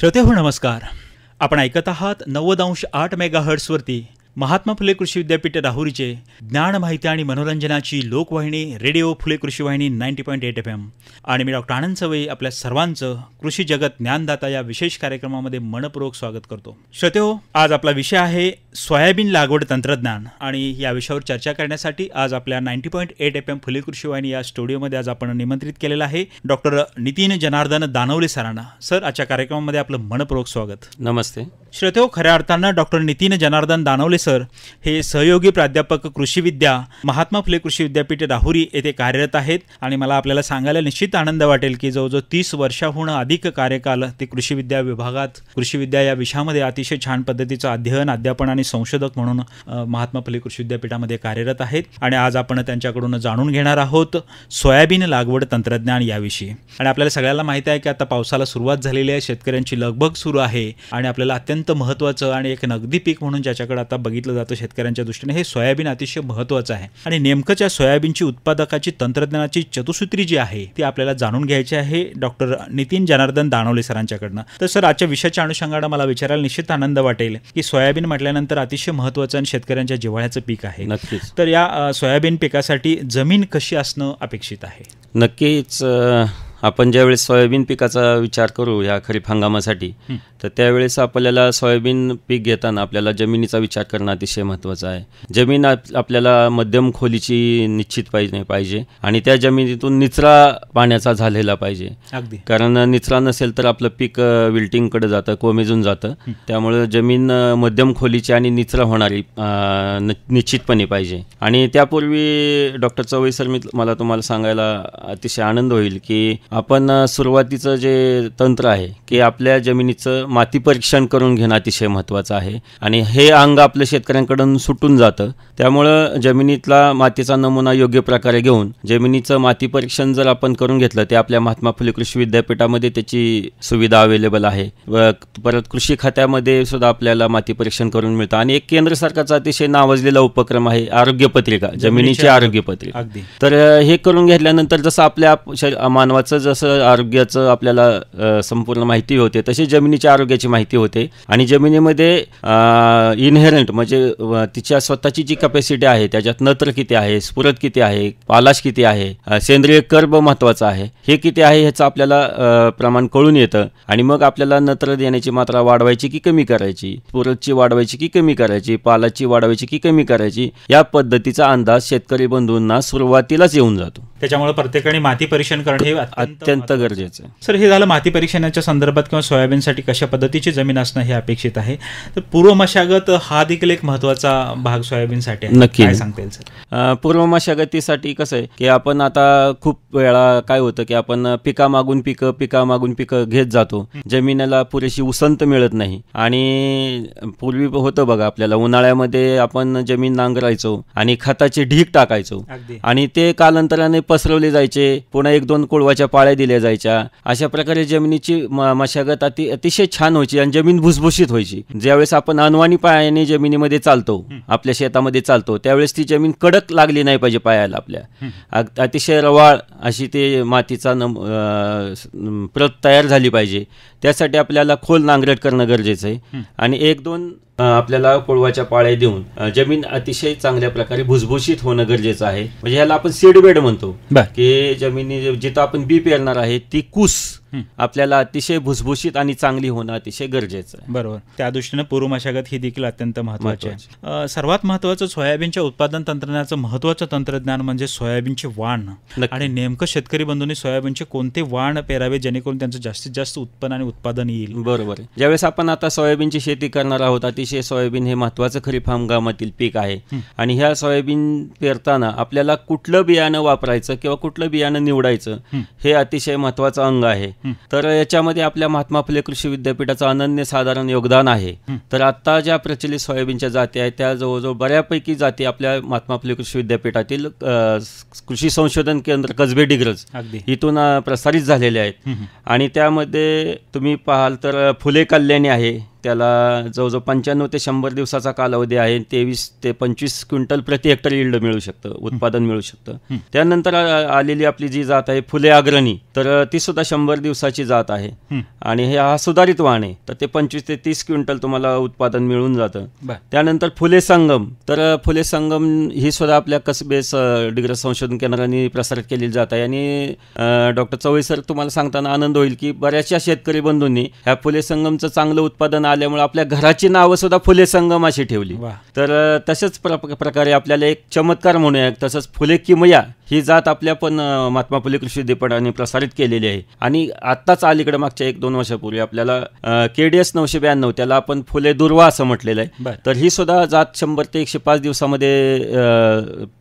श्रोतेहो नमस्कार. आपण ऐकत आहात 90.8 मेगाहर्ट्झवरती महात्मा फुले कृषी विद्यापीठ राहुरीचे ज्ञान, माहिती आणि मनोरंजनाची लोकवाहिनी रेडिओ फुले कृषी वाहिनी 90.8 FM. आणि मी डॉक्टर आनंद सवई आपल्या सर्वांचं कृषी जगत ज्ञानदाता या विशेष कार्यक्रमामध्ये मनपूर्वक स्वागत करतो. श्रोतेहो, आज आपला विषय आहे सोयाबीन लागवड तंत्रज्ञान. आणि या विषयावर चर्चा करण्यासाठी आज आपल्या 90.8 FM फुले कृषी वाहिनी या स्टुडिओमध्ये आज आपण निमंत्रित केलेलं आहे डॉक्टर नितीन जनार्दन दानवले सरांना. सर, आजच्या कार्यक्रमामध्ये आपलं मनपूर्वक स्वागत. नमस्ते. श्रोतेहो, खऱ्या अर्थानं डॉक्टर नितीन जनार्दन दानवले सर हे सहयोगी प्राध्यापक कृषी विद्या महात्मा फुले कृषी विद्यापीठ राहुरी येथे कार्यरत आहेत. आणि मला आपल्याला सांगायला निश्चित आनंद वाटेल की जवळजवळ 30 वर्षाहून अधिक कार्यकाल ते कृषी विद्या विभागात कृषी विद्या या विषयामध्ये अतिशय छान पद्धतीचं अध्ययन, अध्यापन आणि संशोधक म्हणून महात्मा फुले कृषी विद्यापीठामध्ये कार्यरत आहेत. आणि आज आपण त्यांच्याकडून जाणून घेणार आहोत सोयाबीन लागवड तंत्रज्ञान याविषयी. आणि आपल्याला सगळ्याला माहिती आहे की आता पावसाला सुरुवात झालेली आहे, शेतकऱ्यांची लगबग सुरू आहे. आणि आपल्याला अत्यंत महत्त्वाचं आणि एक नगदी पीक म्हणून ज्याच्याकडे आता बघितलं जातं शेतकऱ्यांच्या दृष्टीने हे सोयाबीन अतिशय महत्त्वाचं आहे. आणि नेमकंच या सोयाबीनची उत्पादकाची तंत्रज्ञानाची चतुसूत्री जी आहे ती आपल्याला जाणून घ्यायची आहे डॉक्टर नितीन जनार्दन दानवले सरांच्याकडनं. तर सर, आजच्या विषयाच्या अनुषंगाने मला विचारायला निश्चित आनंद वाटेल की सोयाबीन म्हटल्यानंतर अतिशय महत्त्वाचं आणि शेतकऱ्यांच्या जिव्हाळ्याचं पीक आहे. नक्कीच. तर या सोयाबीन पिकासाठी जमीन कशी असणं अपेक्षित आहे? नक्कीच. आपण ज्यावेळेस सोयाबीन पिकाचा विचार करू या खरीप हंगामासाठी, तर त्यावेळेस आपल्याला सोयाबीन पीक घेताना आपल्याला जमिनीचा विचार करणं अतिशय महत्त्वाचं आहे. जमीन आपल्याला मध्यम खोलीची निश्चित पाहिजे आणि त्या जमिनीतून निचरा पाण्याचा झालेला पाहिजे. अगदी. कारण निचरा नसेल तर आपलं पीक विल्टिंगकडे जातं, कोमेजून जातं. त्यामुळे जमीन मध्यम खोलीची आणि निचरा होणारी निश्चितपणे पाहिजे. आणि त्यापूर्वी डॉक्टर चवई सर, मला तुम्हाला सांगायला अतिशय आनंद होईल की आपण सुरुवातीचं जे तंत्र आहे की आपल्या जमिनीचं माती परीक्षण करून घेणं अतिशय महत्त्वाचं आहे. आणि हे अंग आपल्या शेतकऱ्यांकडून सुटून जातं. त्यामुळं जमिनीतला मातीचा नमुना योग्य प्रकारे घेऊन जमिनीचं माती परीक्षण जर आपण करून घेतलं, ते आपल्या महात्मा फुले कृषी विद्यापीठामध्ये त्याची सुविधा अवेलेबल आहे. परत कृषी खात्यामध्ये सुद्धा आपल्याला माती परीक्षण करून मिळतं. आणि एक केंद्र सरकारचा अतिशय नावाजलेला उपक्रम आहे आरोग्य पत्रिका, जमिनीची आरोग्य पत्रिका. तर हे करून घेतल्यानंतर जसं आपल्या मानवाचं जसं आरोग्याचं आपल्याला संपूर्ण माहिती होते, तशी जमिनीच्या आरोग्याची माहिती होते. आणि जमिनीमध्ये इनहेरंट म्हणजे तिच्या स्वतःची जी कॅपॅसिटी आहे, त्याच्यात नत्र किती आहे, स्फुरद किती आहे, पालाश किती आहे, सेंद्रिय कर्ब महत्त्वाचं आहे, हे किती आहे ह्याचं आपल्याला प्रमाण कळून येतं. आणि मग आपल्याला नत्र देण्याची मात्रा वाढवायची की कमी करायची, स्फुरदची वाढवायची की कमी करायची, पालाची वाढवायची की कमी करायची, या पद्धतीचा अंदाज शेतकरी बंधूंना सुरुवातीलाच येऊन जातो. त्याच्यामुळे प्रत्येकाने माती परीक्षण करणं हे अत्यंत गरजेचं आहे. सर, हे झालं माती परीक्षणाच्या संदर्भात किंवा सोयाबीनसाठी कशा पद्धतीची जमीन असणं हे अपेक्षित आहे. तर पूर्व मशागत हा देखील एक महत्त्वाचा भाग सोयाबीनसाठी आहे. नक्की. काय सांगता येईल सर? पूर्व मशागतीसाठी कसं आहे की आपण आता खूप वेळा काय होतं की आपण पिकामागून पिकं घेत जातो, जमिनीला पुरेशी उसंत मिळत नाही. आणि पूर्वी होतं बघा, आपल्याला उन्हाळ्यामध्ये आपण जमीन नांगरायचो आणि खताचे ढीग टाकायचो आणि ते कालांतराने पसरवले जायचे, पुन्हा 1-2 कोळवाच्या पाळ्या दिल्या जायच्या. अशा प्रकारे जमिनीची मशागत अतिशय छान व्हायची आणि जमीन भुसभुशीत व्हायची. ज्यावेळेस आपण अनवाणी पायाने जमिनीमध्ये चालतो, आपल्या शेतामध्ये चालतो, त्यावेळेस ती जमीन कडक लागली नाही पाहिजे पायाला. आपल्या अतिशय रवाळ अशी ते मातीचा प्रत तयार झाली पाहिजे. त्यासाठी आपल्याला खोल नांगरट करणं गरजेचं आहे. आणि 1-2 आपल्याला कोळवाच्या पाळ्या देऊन जमीन अतिशय चांगल्या प्रकारे भुसभुशीत होणं गरजेचं आहे. म्हणजे ह्याला आपण सीडबेड म्हणतो की जमिनी जिथं आपण बी पेरणार आहे ती कूस आपल्याला अतिशय भुसभुशीत आणि चांगली होणं अतिशय गरजेचं आहे. बरोबर. त्या दृष्टीने पूर्व मशागत ही देखील अत्यंत महत्त्वाची आहे. सर्वात महत्त्वाचं सोयाबीनच्या उत्पादन तंत्रज्ञानाचं महत्त्वाचं तंत्रज्ञान म्हणजे सोयाबीनचे वाण. आणि नेमकं शेतकरी बंधूंनी सोयाबीनचे कोणते वाण पेरावे जेणेकरून त्यांचं जास्तीत जास्त उत्पन्न आणि उत्पादन येईल? बरोबर आहे. ज्यावेळेस आपण आता सोयाबीनची शेती करणार आहोत, अतिशय सोयाबीन हे महत्त्वाचं खरीप हंगामातील पीक आहे. आणि ह्या सोयाबीन पेरताना आपल्याला कुठलं बियाणं वापरायचं किंवा कुठलं बियाणं निवडायचं हे अतिशय महत्त्वाचं अंग आहे. तर याच्यामध्ये आपल्या महात्मा फुले कृषी विद्यापीठाचं अनन्यसाधारण योगदान आहे. तर आता ज्या प्रचलित सोयाबीनच्या जाती आहेत त्या जवळजवळ बऱ्यापैकी जाती आपल्या महात्मा फुले कृषी विद्यापीठातील कृषी संशोधन केंद्र कसबे डिग्रज इथून प्रसारित झालेले आहेत. आणि त्यामध्ये तुम्ही पाहाल तर फुले कल्याणी आहे त्याला जवळजवळ 95 ते 100 दिवसाचा कालावधी आहे. 23 ते 25 क्विंटल प्रति हेक्टर यील्ड मिळू शकतं, उत्पादन मिळू शकतं. त्यानंतर आलेली आपली जी जात आहे फुले अग्रणी, तर ती सुद्धा 100 दिवसाची जात आहे आणि हा सुधारित वाण आहे. तर ते 25 ते 30 क्विंटल तुम्हाला उत्पादन मिळून जातं. त्यानंतर फुले संगम, तर फुले संगम ही सुद्धा आपल्या कसबेस डिग्रज संशोधन केंद्राने प्रसारित केलेली जात आहे. आणि डॉक्टर चवई सर, तुम्हाला सांगताना आनंद होईल की बऱ्याचशा शेतकरी बंधूंनी ह्या फुले संगमचं चांगलं उत्पादन आल्यामुळे आपल्या घराची नावं सुद्धा फुले संगम अशी ठेवली. तर तसंच प्रकारे आपल्याला एक चमत्कार म्हणूया, तसंच फुले किमया ही जात आपल्या पण महात्मा फुले कृषी विद्यापीठाने प्रसारित केलेली आहे. आणि आत्ताच अलीकडे मागच्या 1-2 वर्षापूर्वी आपल्याला KDS 992, त्याला आपण फुले दुर्वा असं म्हटलेलं आहे. तर ही सुद्धा जात 100 ते 105 दिवसामध्ये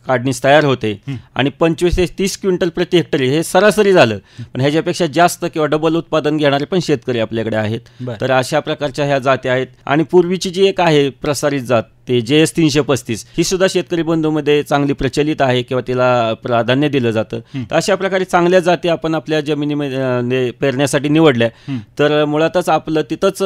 काढणीस तयार होते आणि 25 ते 30 क्विंटल प्रति हेक्टरी हे सरासरी झालं. पण ह्याच्यापेक्षा जास्त किंवा डबल उत्पादन घेणारे पण शेतकरी आपल्याकडे आहेत. तर अशा प्रकारच्या ह्या जाती आहेत. आणि पूर्वीची जी एक आहे प्रसारित जात ते JS 335, ही सुद्धा शेतकरी बंधूमध्ये चांगली प्रचलित आहे किंवा तिला प्राधान्य दिलं जातं. तर अशा प्रकारे चांगल्या जाती आपण आपल्या जमिनीमध्ये पेरण्यासाठी निवडल्या तर मुळातच आपलं तिथंच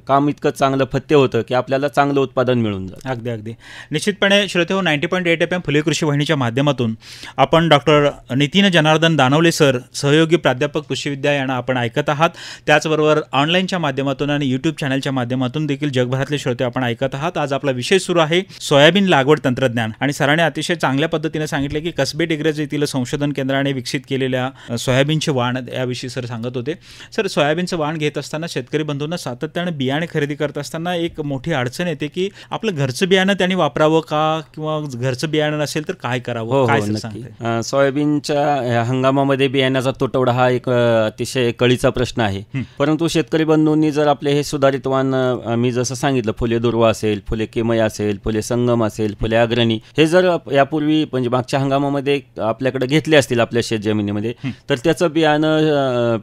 काम इतकं चांगलं फत्ते होतं की आपल्याला चांगलं उत्पादन मिळून जातं. अगदी निश्चितपणे श्रोतेहो, 90.8 FM फुले कृषी वाहिनीच्या माध्यमातून आपण डॉक्टर नितीन जनार्दन दानवले सर, सहयोगी प्राध्यापक कृषी विद्या यांना आपण ऐकत आहात. त्याचबरोबर ऑनलाईनच्या माध्यमातून आणि यूट्यूब चॅनलच्या माध्यमातून देखील जगभरातले श्रोते आपण ऐकत आहात. आज आपला विषय सुरू आहे सोयाबीन लागवड तंत्रज्ञान. आणि सरांनी अतिशय चांगल्या पद्धतीने सांगितले की कसबे डिग्रज येथील संशोधन केंद्राने विकसित केलेल्या सोयाबीनचे वाण याविषयी सर सांगत होते. सर, सोयाबीनचं वाण घेत असताना शेतकरी बंधूंना सातत्याने बियाणे खरेदी करत असताना एक मोठी अडचण येते की आपलं घरचं बियाणं त्यांनी वापरावं का, किंवा घरचं बियाणं नसेल तर काय करावं, काय सांगते? सोयाबीनच्या हंगामामध्ये बियाण्याचा तुटवडा हा एक अतिशय कळीचा प्रश्न आहे. परंतु शेतकरी बंधूंनी जर आपले हे सुधारित वाण, मी जसं सांगितलं फुले दुर्वा असेल, फुले किमया असेल, फुले संगम असेल, फुले अग्रणी, हे जर यापूर्वी म्हणजे मागच्या हंगामामध्ये आपल्याकडे घेतले असतील आपल्या शेत जमिनीमध्ये, तर त्याचं बियाणं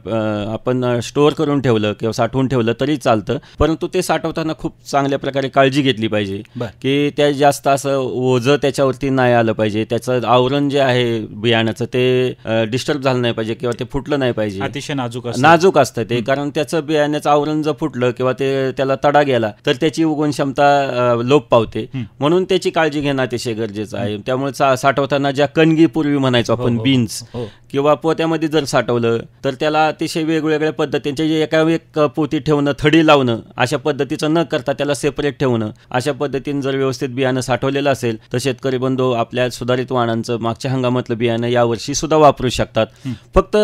आपण स्टोअर करून ठेवलं किंवा साठवून ठेवलं तरी चालतं. परंतु ते साठवताना खूप चांगल्या प्रकारे काळजी घेतली पाहिजे की त्या जास्त असं ओझं त्याच्यावरती नाही आलं पाहिजे. त्याचं आवरण जे आहे बियाण्याचं ते डिस्टर्ब झालं नाही पाहिजे किंवा ते फुटलं नाही पाहिजे. अतिशय नाजूक असतं ते, कारण त्याचं बियाण्याचं आवरण जर फुटलं किंवा त्याला तडा गेला तर त्याची उगवण क्षमता लोप पावते. म्हणून त्याची काळजी घेणं अतिशय गरजेचं आहे. त्यामुळे साठवताना ज्या कणगी पूर्वी म्हणायचो आपण बीन्स किंवा पोत्यामध्ये जर साठवलं तर त्याला अतिशय वेगवेगळ्या पद्धतीचे एका एक पोती ठेवणं, थडी लावणं, अशा पद्धतीचं न करता त्याला सेपरेट ठेवणं, अशा पद्धतीने जर व्यवस्थित बियाणं साठवलेलं असेल तर शेतकरी बंधू आपल्या सुधारित वाणांचं मागच्या हंगामातलं बियाणं यावर्षी सुद्धा वापरू शकतात. फक्त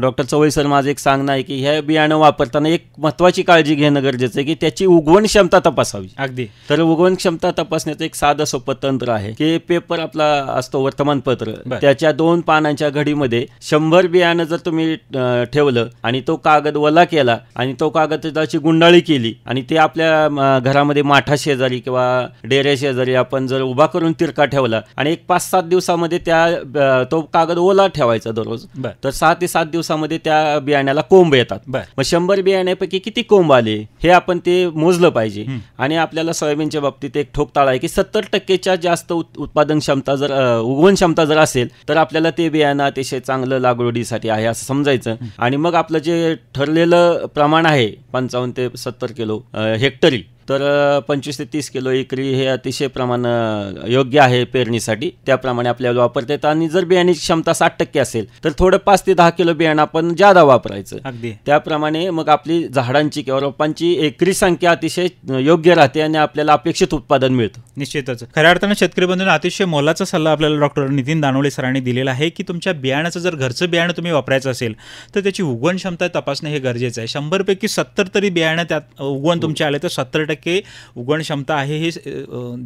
डॉक्टर चवई सर, माझं एक सांगणं आहे की ह्या बियाणं वापरताना एक महत्त्वाची काळजी घेणं गरजेचं आहे की त्याची उगवण क्षमता तपासावी. अगदी. तर उगवण क्षमता तपासण्याचं एक साधं सोपं तंत्र आहे की पेपर आपला असतो वर्तमानपत्र, त्याच्या 2 पानांच्या घडीमध्ये 100 बियाणं जर तुम्ही ठेवलं आणि तो कागद वला केला आणि तो कागदाची गुंडाळी केली आणि ते आपल्या घरामध्ये माठा शेजारी किंवा डेऱ्या शेजारी आपण जर उभा करून तिरका ठेवला आणि एक 5-7 दिवसामध्ये तो कागद ओला ठेवायचा दररोज, तर 6 ते 7 दिवसामध्ये त्या बियाण्याला कोंब येतात. मग 100 बियाण्यापैकी किती कोंब आले हे आपण ते मोजलं पाहिजे. आणि आपल्याला सोयाबीनच्या बाबतीत एक ठोक ताळा आहे की 70% जास्त उत्पादन क्षमता जर उगवण क्षमता जर असेल तर आपल्याला ते बियाणं अतिशय चांगलं लागवडीसाठी आहे असं समजायचं. आणि मग आपलं जे ठरलेलं प्रमाण आहे 55 ते 70 किलो हेक्टरी, तर 25 ते 30 किलो एकरी हे अतिशय प्रमाण योग्य आहे पेरणीसाठी. त्याप्रमाणे आपल्याला वापरता येतं. आणि जर बियाण्याची क्षमता 60% असेल तर थोडं 5 ते 10 किलो बियाणं आपण जादा वापरायचं. अगदी. त्याप्रमाणे मग आपली झाडांची किंवा रोपांची एकरी संख्या अतिशय योग्य राहते आणि आपल्याला अपेक्षित उत्पादन मिळतं. निश्चितच खऱ्या अर्थानं शेतकरी बंधूंना अतिशय मोलाचा सल्ला आपल्याला डॉक्टर नितीन दानवले सरांनी दिलेला आहे की तुमच्या बियाण्याचं जर घरचं बियाणं तुम्ही वापरायचं असेल तर त्याची उगवण क्षमता तपासणे हे गरजेचं आहे. 100 पैकी 70 तरी बियाणं त्यात उगवण तुमचे आले तर 70% उगवण क्षमता आहे हे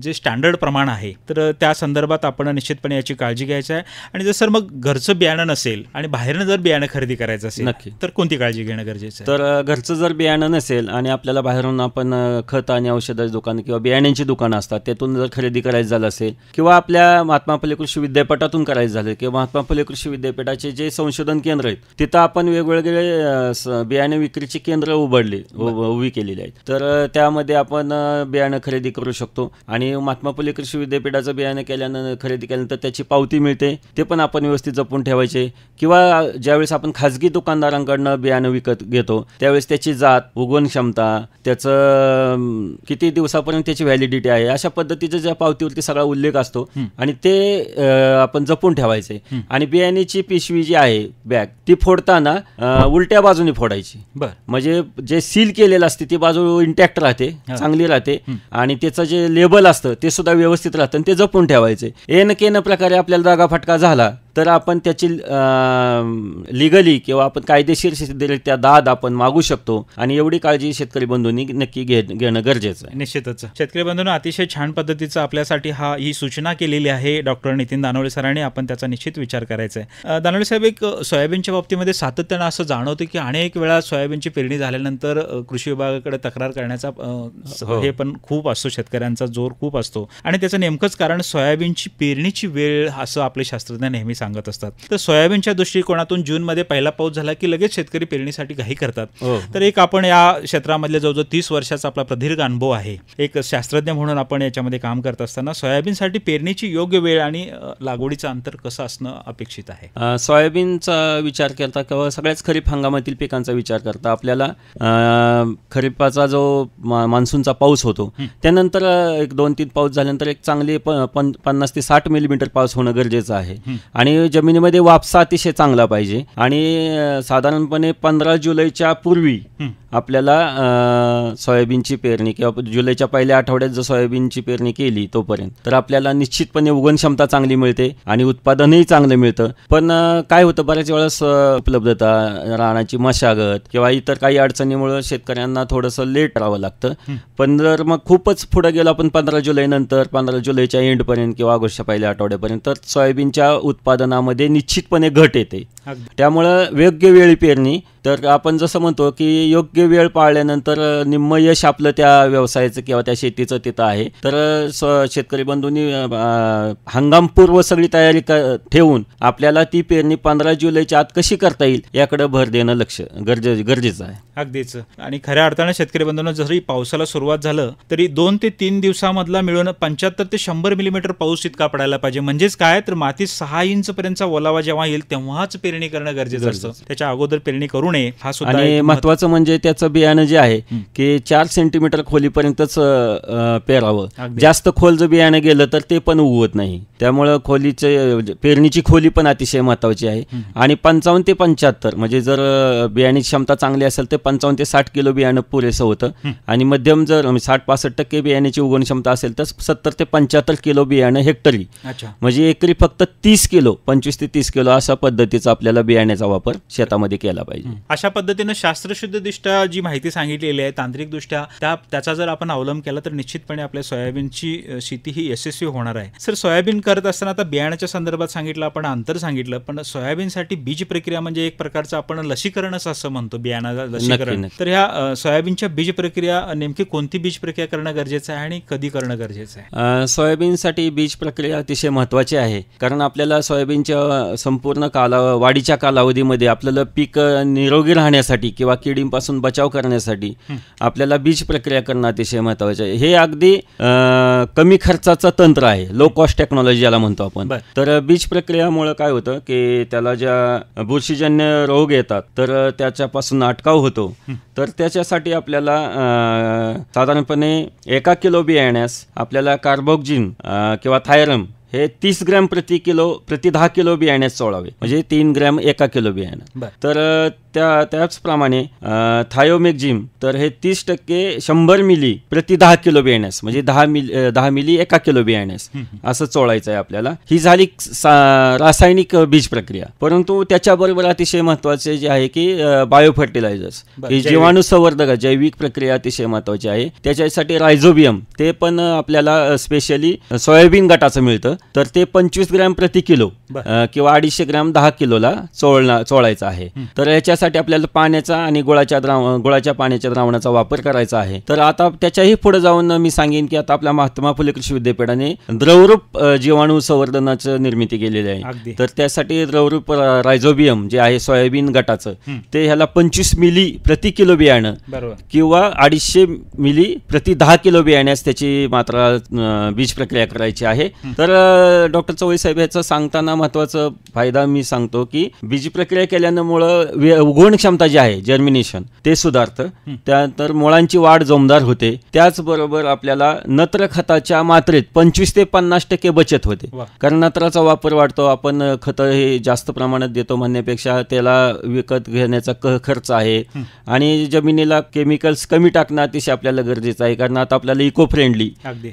जे स्टँडर्ड प्रमाण आहे. तर त्या संदर्भात आपण निश्चितपणे याची काळजी घ्यायची आहे. आणि जर सर मग घरचं बियाणं नसेल आणि बाहेरनं जर बियाणं खरेदी करायचं असेल तर कोणती काळजी घेणं गरजेचं आहे? तर घरचं जर बियाणं नसेल आणि आपल्याला बाहेरून आपण खत आणि औषधाची दुकानं किंवा बियाण्यांची दुकानं असतात त्यातून जर खरेदी करायचं झालं असेल किंवा आपल्या महात्मा फुले कृषी विद्यापीठातून करायचं झालं किंवा महात्मा फुले कृषी विद्यापीठाचे जे संशोधन केंद्र आहेत तिथं आपण वेगवेगळे बियाणे विक्रीची केंद्र उभी केलेली आहेत. तर त्यामध्ये आपण बियाणं खरेदी करू शकतो आणि महात्मा फुले कृषी विद्यापीठाचं बियाणं खरेदी केल्यानंतर त्याची पावती मिळते, ते पण आपण व्यवस्थित जपून ठेवायचे. किंवा ज्यावेळेस आपण खाजगी दुकानदारांकडनं बियाणं विकत घेतो त्यावेळेस त्याची जात, उगवण क्षमता, त्याचं किती दिवसापर्यंत त्याची व्हॅलिडिटी आहे, अशा पद्धतीचा ज्या पावतीवरती सगळा उल्लेख असतो आणि ते आपण जपून ठेवायचे. आणि बियाण्याची पिशवी जी आहे, बॅग, ती फोडताना उलट्या बाजूने फोडायची. म्हणजे जे सील केलेलं असते ती बाजू इंटॅक्ट राहते, चांगली राहते आणि त्याचं जे लेबल असतं ते सुद्धा व्यवस्थित राहतं आणि ते जपून ठेवायचे. एन प्रकारे आपल्याला दागा फटका झाला तर आपण त्याची लिगली किंवा आपण कायदेशीररित्या दाद आपण मागू शकतो आणि एवढी काळजी शेतकरी बंधूंनी नक्की घेणं गरजेचं आहे. निश्चितच शेतकरी बंधूंनो, अतिशय छान पद्धतीचं आपल्यासाठी ही सूचना केलेली आहे डॉक्टर नितीन दानवले सरांनी. आपण त्याचा निश्चित विचार करायचा आहे. दानवले साहेब, एक सोयाबीनच्या बाबतीमध्ये सातत्यानं असं जाणवतं की अनेक वेळा सोयाबीनची पेरणी झाल्यानंतर कृषी विभागाकडे तक्रार करण्याचा हे पण खूप असतो, शेतकऱ्यांचा जोर खूप असतो आणि त्याचं नेमकंच कारण सोयाबीनची पेरणीची वेळ असं आपले शास्त्रज्ञ नेहमी सांगत असतात. तर सोयाबीनच्या दृष्टिकोनातून जूनमध्ये पहिला पाऊस झाला की लगेच शेतकरी पेरणीसाठी घाई करतात. तर एक आपण या क्षेत्रामधले जवळजवळ 30 वर्षाचा आपला प्रदीर्घ अनुभव आहे, एक शास्त्रज्ञ म्हणून आपण याच्यामध्ये काम करत असताना सोयाबीनसाठी पेरणीची योग्य वेळ आणि लागवडीचं अंतर कसं असणं अपेक्षित आहे? सोयाबीनचा विचार करता किंवा सगळ्याच खरीप हंगामातील पिकांचा विचार करता आपल्याला खरीपाचा जो मान्सूनचा पाऊस होतो त्यानंतर एक 2-3 पाऊस झाल्यानंतर एक चांगली 50 ते 60 मिलीमीटर पाऊस होणं गरजेचं आहे आणि जमिनीमध्ये वापसा अतिशय चांगला पाहिजे. आणि साधारणपणे 15 जुलैच्या पूर्वी आपल्याला सोयाबीनची पेरणी किंवा जुलैच्या पहिल्या आठवड्यात जर सोयाबीनची पेरणी केली तोपर्यंत तर आपल्याला निश्चितपणे उगवण क्षमता चांगली मिळते आणि उत्पादनही चांगलं मिळतं. पण काय होतं, बऱ्याच वेळेस उपलब्धता, रानाची मशागत किंवा इतर काही अडचणीमुळे शेतकऱ्यांना थोडंसं लेट राहावं लागतं. पण जर मग खूपच पुढे गेलो आपण 15 जुलैनंतर 15 जुलैच्या एंडपर्यंत किंवा ऑगस्टच्या पहिल्या आठवड्यापर्यंत तर सोयाबीनच्या उत्पादनामध्ये निश्चितपणे घट येते. त्यामुळं योग्य वेळी पेरणी, तर आपण जसं म्हणतो की योग्य वेळ पाळल्यानंतर निम्म यश आपलं त्या व्यवसायाचं किंवा त्या शेतीचं तिथं आहे. तर शेतकरी बंधूंनी हंगामपूर्व सगळी तयारी ठेवून आपल्याला ती पेरणी 15 जुलैच्या आत कशी करता येईल याकडे भर देणं गरजेचं आहे. अगदीच. आणि खऱ्या अर्थानं शेतकरी बंधूंना जरी पावसाला सुरुवात झालं तरी 2 ते 3 दिवसामधला मिळून 75 ते 100 मिलीमीटर पाऊस इतका पडायला पाहिजे. म्हणजेच काय, तर माती 6 इंच पर्यंतचा ओलावा जेव्हा येईल तेव्हाच पेरणी करणं गरजेचं असतं. त्याच्या अगोदर पेरणी करू नये हा सुद्धा. आणि महत्वाचं म्हणजे त्याचं बियाणं जे आहे की 4 सेंटीमीटर खोलीपर्यंतच पेरावं. जास्त खोल जर बियाणं गेलं तर ते पण उगवत नाही. त्यामुळं पेरणीची खोली पण अतिशय महत्वाची आहे. आणि 55 ते 75 म्हणजे जर बियाण्याची क्षमता चांगली असेल तर 55 ते 60 किलो बियाणं पुरेसं होतं. आणि मध्यम जर 60-65% बियाण्याची उगवण क्षमता असेल तर 70 ते 75 किलो बियाणं हेक्टरी, म्हणजे एकरी फक्त 30 किलो 25 ते 30 किलो अशा पद्धतीचा आपल्याला बियाण्याचा वापर शेतामध्ये केला पाहिजे. अशा पद्धतीनं शास्त्रशुद्धदृष्ट्या जी माहिती सांगितलेली आहे, तांत्रिकदृष्ट्या त्याचा जर आपण अवलंब केला तर निश्चितपणे आपल्या सोयाबीनची शेती ही यशस्वी होणार आहे. सर, सोयाबीन करत असताना आता बियाण्याच्या संदर्भात सांगितलं, आपण अंतर सांगितलं, पण सोयाबीनसाठी बीज प्रक्रिया म्हणजे एक प्रकारचं आपण लसीकरणच असं म्हणतो, बियाणाला लसीकरण. तर ह्या सोयाबीनच्या बीज प्रक्रिया नेमकी कोणती बीज प्रक्रिया करणं गरजेचं आहे आणि कधी करणं गरजेचं आहे? सोयाबीनसाठी बीज प्रक्रिया अतिशय महत्वाची आहे, कारण आपल्याला सोयाबीनच्या संपूर्ण वाढीच्या कालावधीमध्ये आपल्याला पीक निरोगी राहण्यासाठी किंवा किडींपासून बचाव करण्यासाठी आपल्याला बीज प्रक्रिया करणं अतिशय महत्वाचं आहे. हे अगदी कमी खर्चाचं तंत्र आहे, लो कॉस्ट टेक्नॉलॉजी याला म्हणतो आपण. तर बीज प्रक्रियामुळे काय होतं की त्याला ज्या बुरशीजन्य रोग येतात तर त्याच्यापासून अटकाव होतो. तर त्याच्यासाठी आपल्याला साधारणपणे 1 किलो बियाण्यास आपल्याला कार्बोक्झिन किंवा थायरम हे 30 ग्रॅम प्रति 10 किलो बियाण्यास चोळावे, म्हणजे 3 ग्रॅम 1 किलो बियाणं. तर त्याचप्रमाणे थायोमेक्झिम तर हे 30% 100 मिली प्रति 10 किलो बियाण्यास, म्हणजे 10 मिली 1 किलो बियाण्यास असं चोळायचं आहे आपल्याला. ही झाली रासायनिक बीज प्रक्रिया. परंतु त्याच्याबरोबर अतिशय महत्वाचे जे आहे की बायो फर्टिलायझर्स, ही जीवाणू संवर्धक जैविक प्रक्रिया अतिशय महत्वाची आहे. त्याच्यासाठी रायझोबियम ते पण आपल्याला स्पेशली सोयाबीन गटाचं मिळतं. तर ते 25 ग्रॅम प्रति किलो किंवा 250 ग्रॅम 10 किलोला चोळायचं आहे. तर याच्यासाठी त्यासाठी आपल्याला पाण्याचा आणि गुळाच्या पाण्याच्या द्रावणाचा वापर करायचा आहे. तर आता त्याच्याही पुढे जाऊन मी सांगेन की आता आपल्या महात्मा फुले कृषी विद्यापीठाने द्रवरूप जीवाणू संवर्धनाचं निर्मिती केलेली आहे. तर त्यासाठी द्रवरूप रायझोबियम जे आहे सोयाबीन गटाचं ते ह्याला 25 मिली प्रति किलो बियाणं किंवा 250 मिली प्रति 10 किलो बियाण्यास त्याची मात्रा बीज प्रक्रिया करायची आहे. तर डॉक्टर चवई साहेब याचं सांगताना महत्वाचा फायदा मी सांगतो की बीज प्रक्रिया केल्यामुळे उगवण क्षमता जी आहे जर्मिनेशन ते सुधारतं. त्यानंतर मुळांची वाढ जोमदार होते. त्याचबरोबर आपल्याला नत्र खताच्या मात्रेत 25 ते 50% बचत होते. कारण नत्राचा वापर वाढतो. आपण खतं हे जास्त प्रमाणात देतो म्हणण्यापेक्षा त्याला विकत घेण्याचा खर्च आहे आणि जमिनीला केमिकल्स कमी टाकणं अतिशय आपल्याला गरजेचं आहे. कारण आता आपल्याला इको फ्रेंडली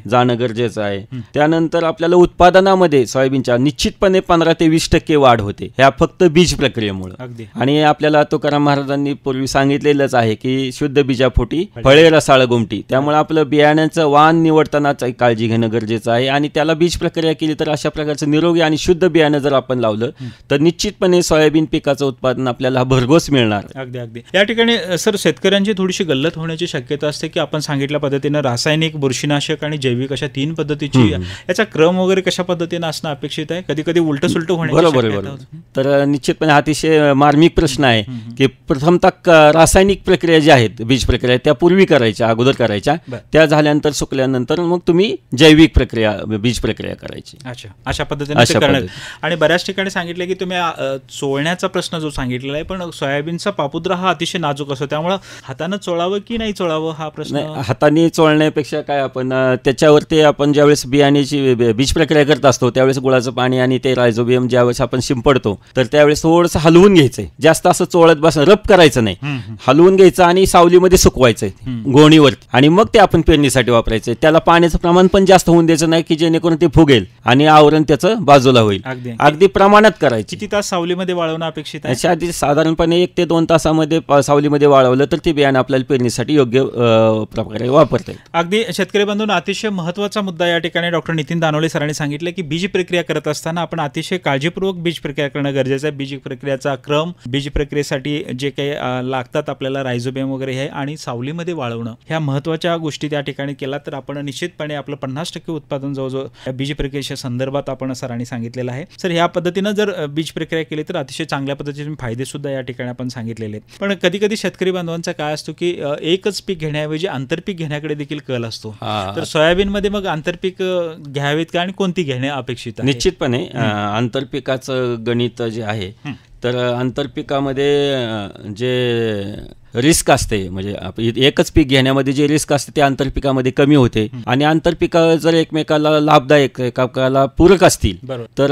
जाणं गरजेचं आहे. त्यानंतर आपल्याला उत्पादनामध्ये सोयाबीनच्या निश्चितपणे 15 ते 20% वाढ होते ह्या फक्त बीज प्रक्रियेमुळे. आणि आपल्याला तुकाराम महाराजांनी पूर्वी सांगितलेलंच आहे की शुद्ध बीजापोटी फळे रसाळ गोमटी. त्यामुळे आपलं बियाण्याचं वाण निवडतानाच काळजी घेणं गरजेचं आहे आणि त्याला बीज प्रक्रिया केली तर अशा प्रकारचं निरोगी आणि शुद्ध बियाणं जर आपण लावलं तर निश्चितपणे सोयाबीन पिकाचं उत्पादन आपल्याला भरघोस मिळणार. अगदी या ठिकाणी सर शेतकऱ्यांची थोडीशी गल्लत होण्याची शक्यता असते की आपण सांगितल्या पद्धतीनं रासायनिक, बुरशीनाशक आणि जैविक अशा 3 पद्धतीची याचा क्रम वगैरे कशा पद्धतीने असणं अपेक्षित आहे. कधी कधी उलट सुलट होण्याची. तर निश्चितपणे अतिशय मार्मिक प्रश्न आहे की प्रथमतः रासायनिक प्रक्रिया ज्या आहेत बीज प्रक्रिया त्या पूर्वी करायच्या, अगोदर करायच्या, त्या झाल्यानंतर सुकल्यानंतर मग तुम्ही जैविक प्रक्रिया बीज प्रक्रिया करायची. अच्छा, अशा पद्धतीने. आणि बऱ्याच ठिकाणी सांगितलं की तुम्ही चोळण्याचा प्रश्न जो सांगितलेला आहे, पण सोयाबीनचा पापुद्रा हा अतिशय नाजूक असतो त्यामुळे हाताने चोळावं की नाही चोळावं हा प्रश्न. हाताने चोळण्यापेक्षा काय आपण त्याच्यावरती आपण ज्यावेळेस बियाण्याची बीज प्रक्रिया करत असतो त्यावेळेस गुळाचं पाणी आणि ते रायझोबियम ज्यावेळेस आपण शिंपडतो तर त्यावेळेस थोडंसं हलवून घ्यायचंय. जास्त असं चोळत बस रब करायचं नाही, हलवून घ्यायचं आणि सावलीमध्ये सुकवायचंय गोणीवरती आणि मग ते आपण पेरणीसाठी वापरायचंय. त्याला पाण्याचं प्रमाण पण जास्त होऊन द्यायचं नाही की जेणेकरून ते फुगेल आणि आवरण त्याचं बाजूला होईल. अगदी प्रमाणात करायचं. किती तास सावलीमध्ये वाळवणं अपेक्षित आहे. याच्या आधी साधारणपणे 1 ते 2 तासामध्ये सावलीमध्ये वाळवलं तर ते बियाणं आपल्याला पेरणीसाठी योग्य प्रकारे वापरता येईल. अगदी शेतकरी बंधूंनो, अतिशय महत्त्वाचा मुद्दा या ठिकाणी डॉक्टर नितीन दानोळे सरांनी सांगितलं की बीज प्रक्रिया करत असताना आपण अतिशय काळजीपूर्वक बीज प्रक्रिया करणं गरजेचं आहे. बीज प्रक्रियाचा क्रम, बीज प्रक्रियेसाठी जे काही लागतात आपल्याला रायझोबियम वगैरे हे आणि सावलीमध्ये वाळवणं ह्या महत्त्वाच्या गोष्टी त्या ठिकाणी केला तर आपण निश्चितपणे आपलं 50% उत्पादन जवळजवळ या बीज प्रक्रियेच्या संदर्भात आपण सरांनी सांगितलेलं आहे. सर, ह्या पद्धतीनं जर बीज प्रक्रिया केली तर अतिशय चांगल्या पद्धतीचे फायदे सुद्धा या ठिकाणी आपण सांगितलेले. पण कधी कधी शेतकरी बांधवांचा काय असतो की एकच पीक घेण्याऐवजी आंतरपीक घेण्याकडे देखील कल असतो. तर सोयाबीनमध्ये मग आंतरपीक घ्यावेत का आणि कोणती घेणे अपेक्षित आहे. निश्चितपणे आंतरपिकाचं गणित जे आहे तर आंतरपिकामध्ये जे रिस्क असते म्हणजे एकच पीक घेण्यामध्ये जे रिस्क असते ते आंतरपिकामध्ये कमी होते आणि आंतरपिका जर एकमेकाला लाभदायक, एकाला पूरक असतील तर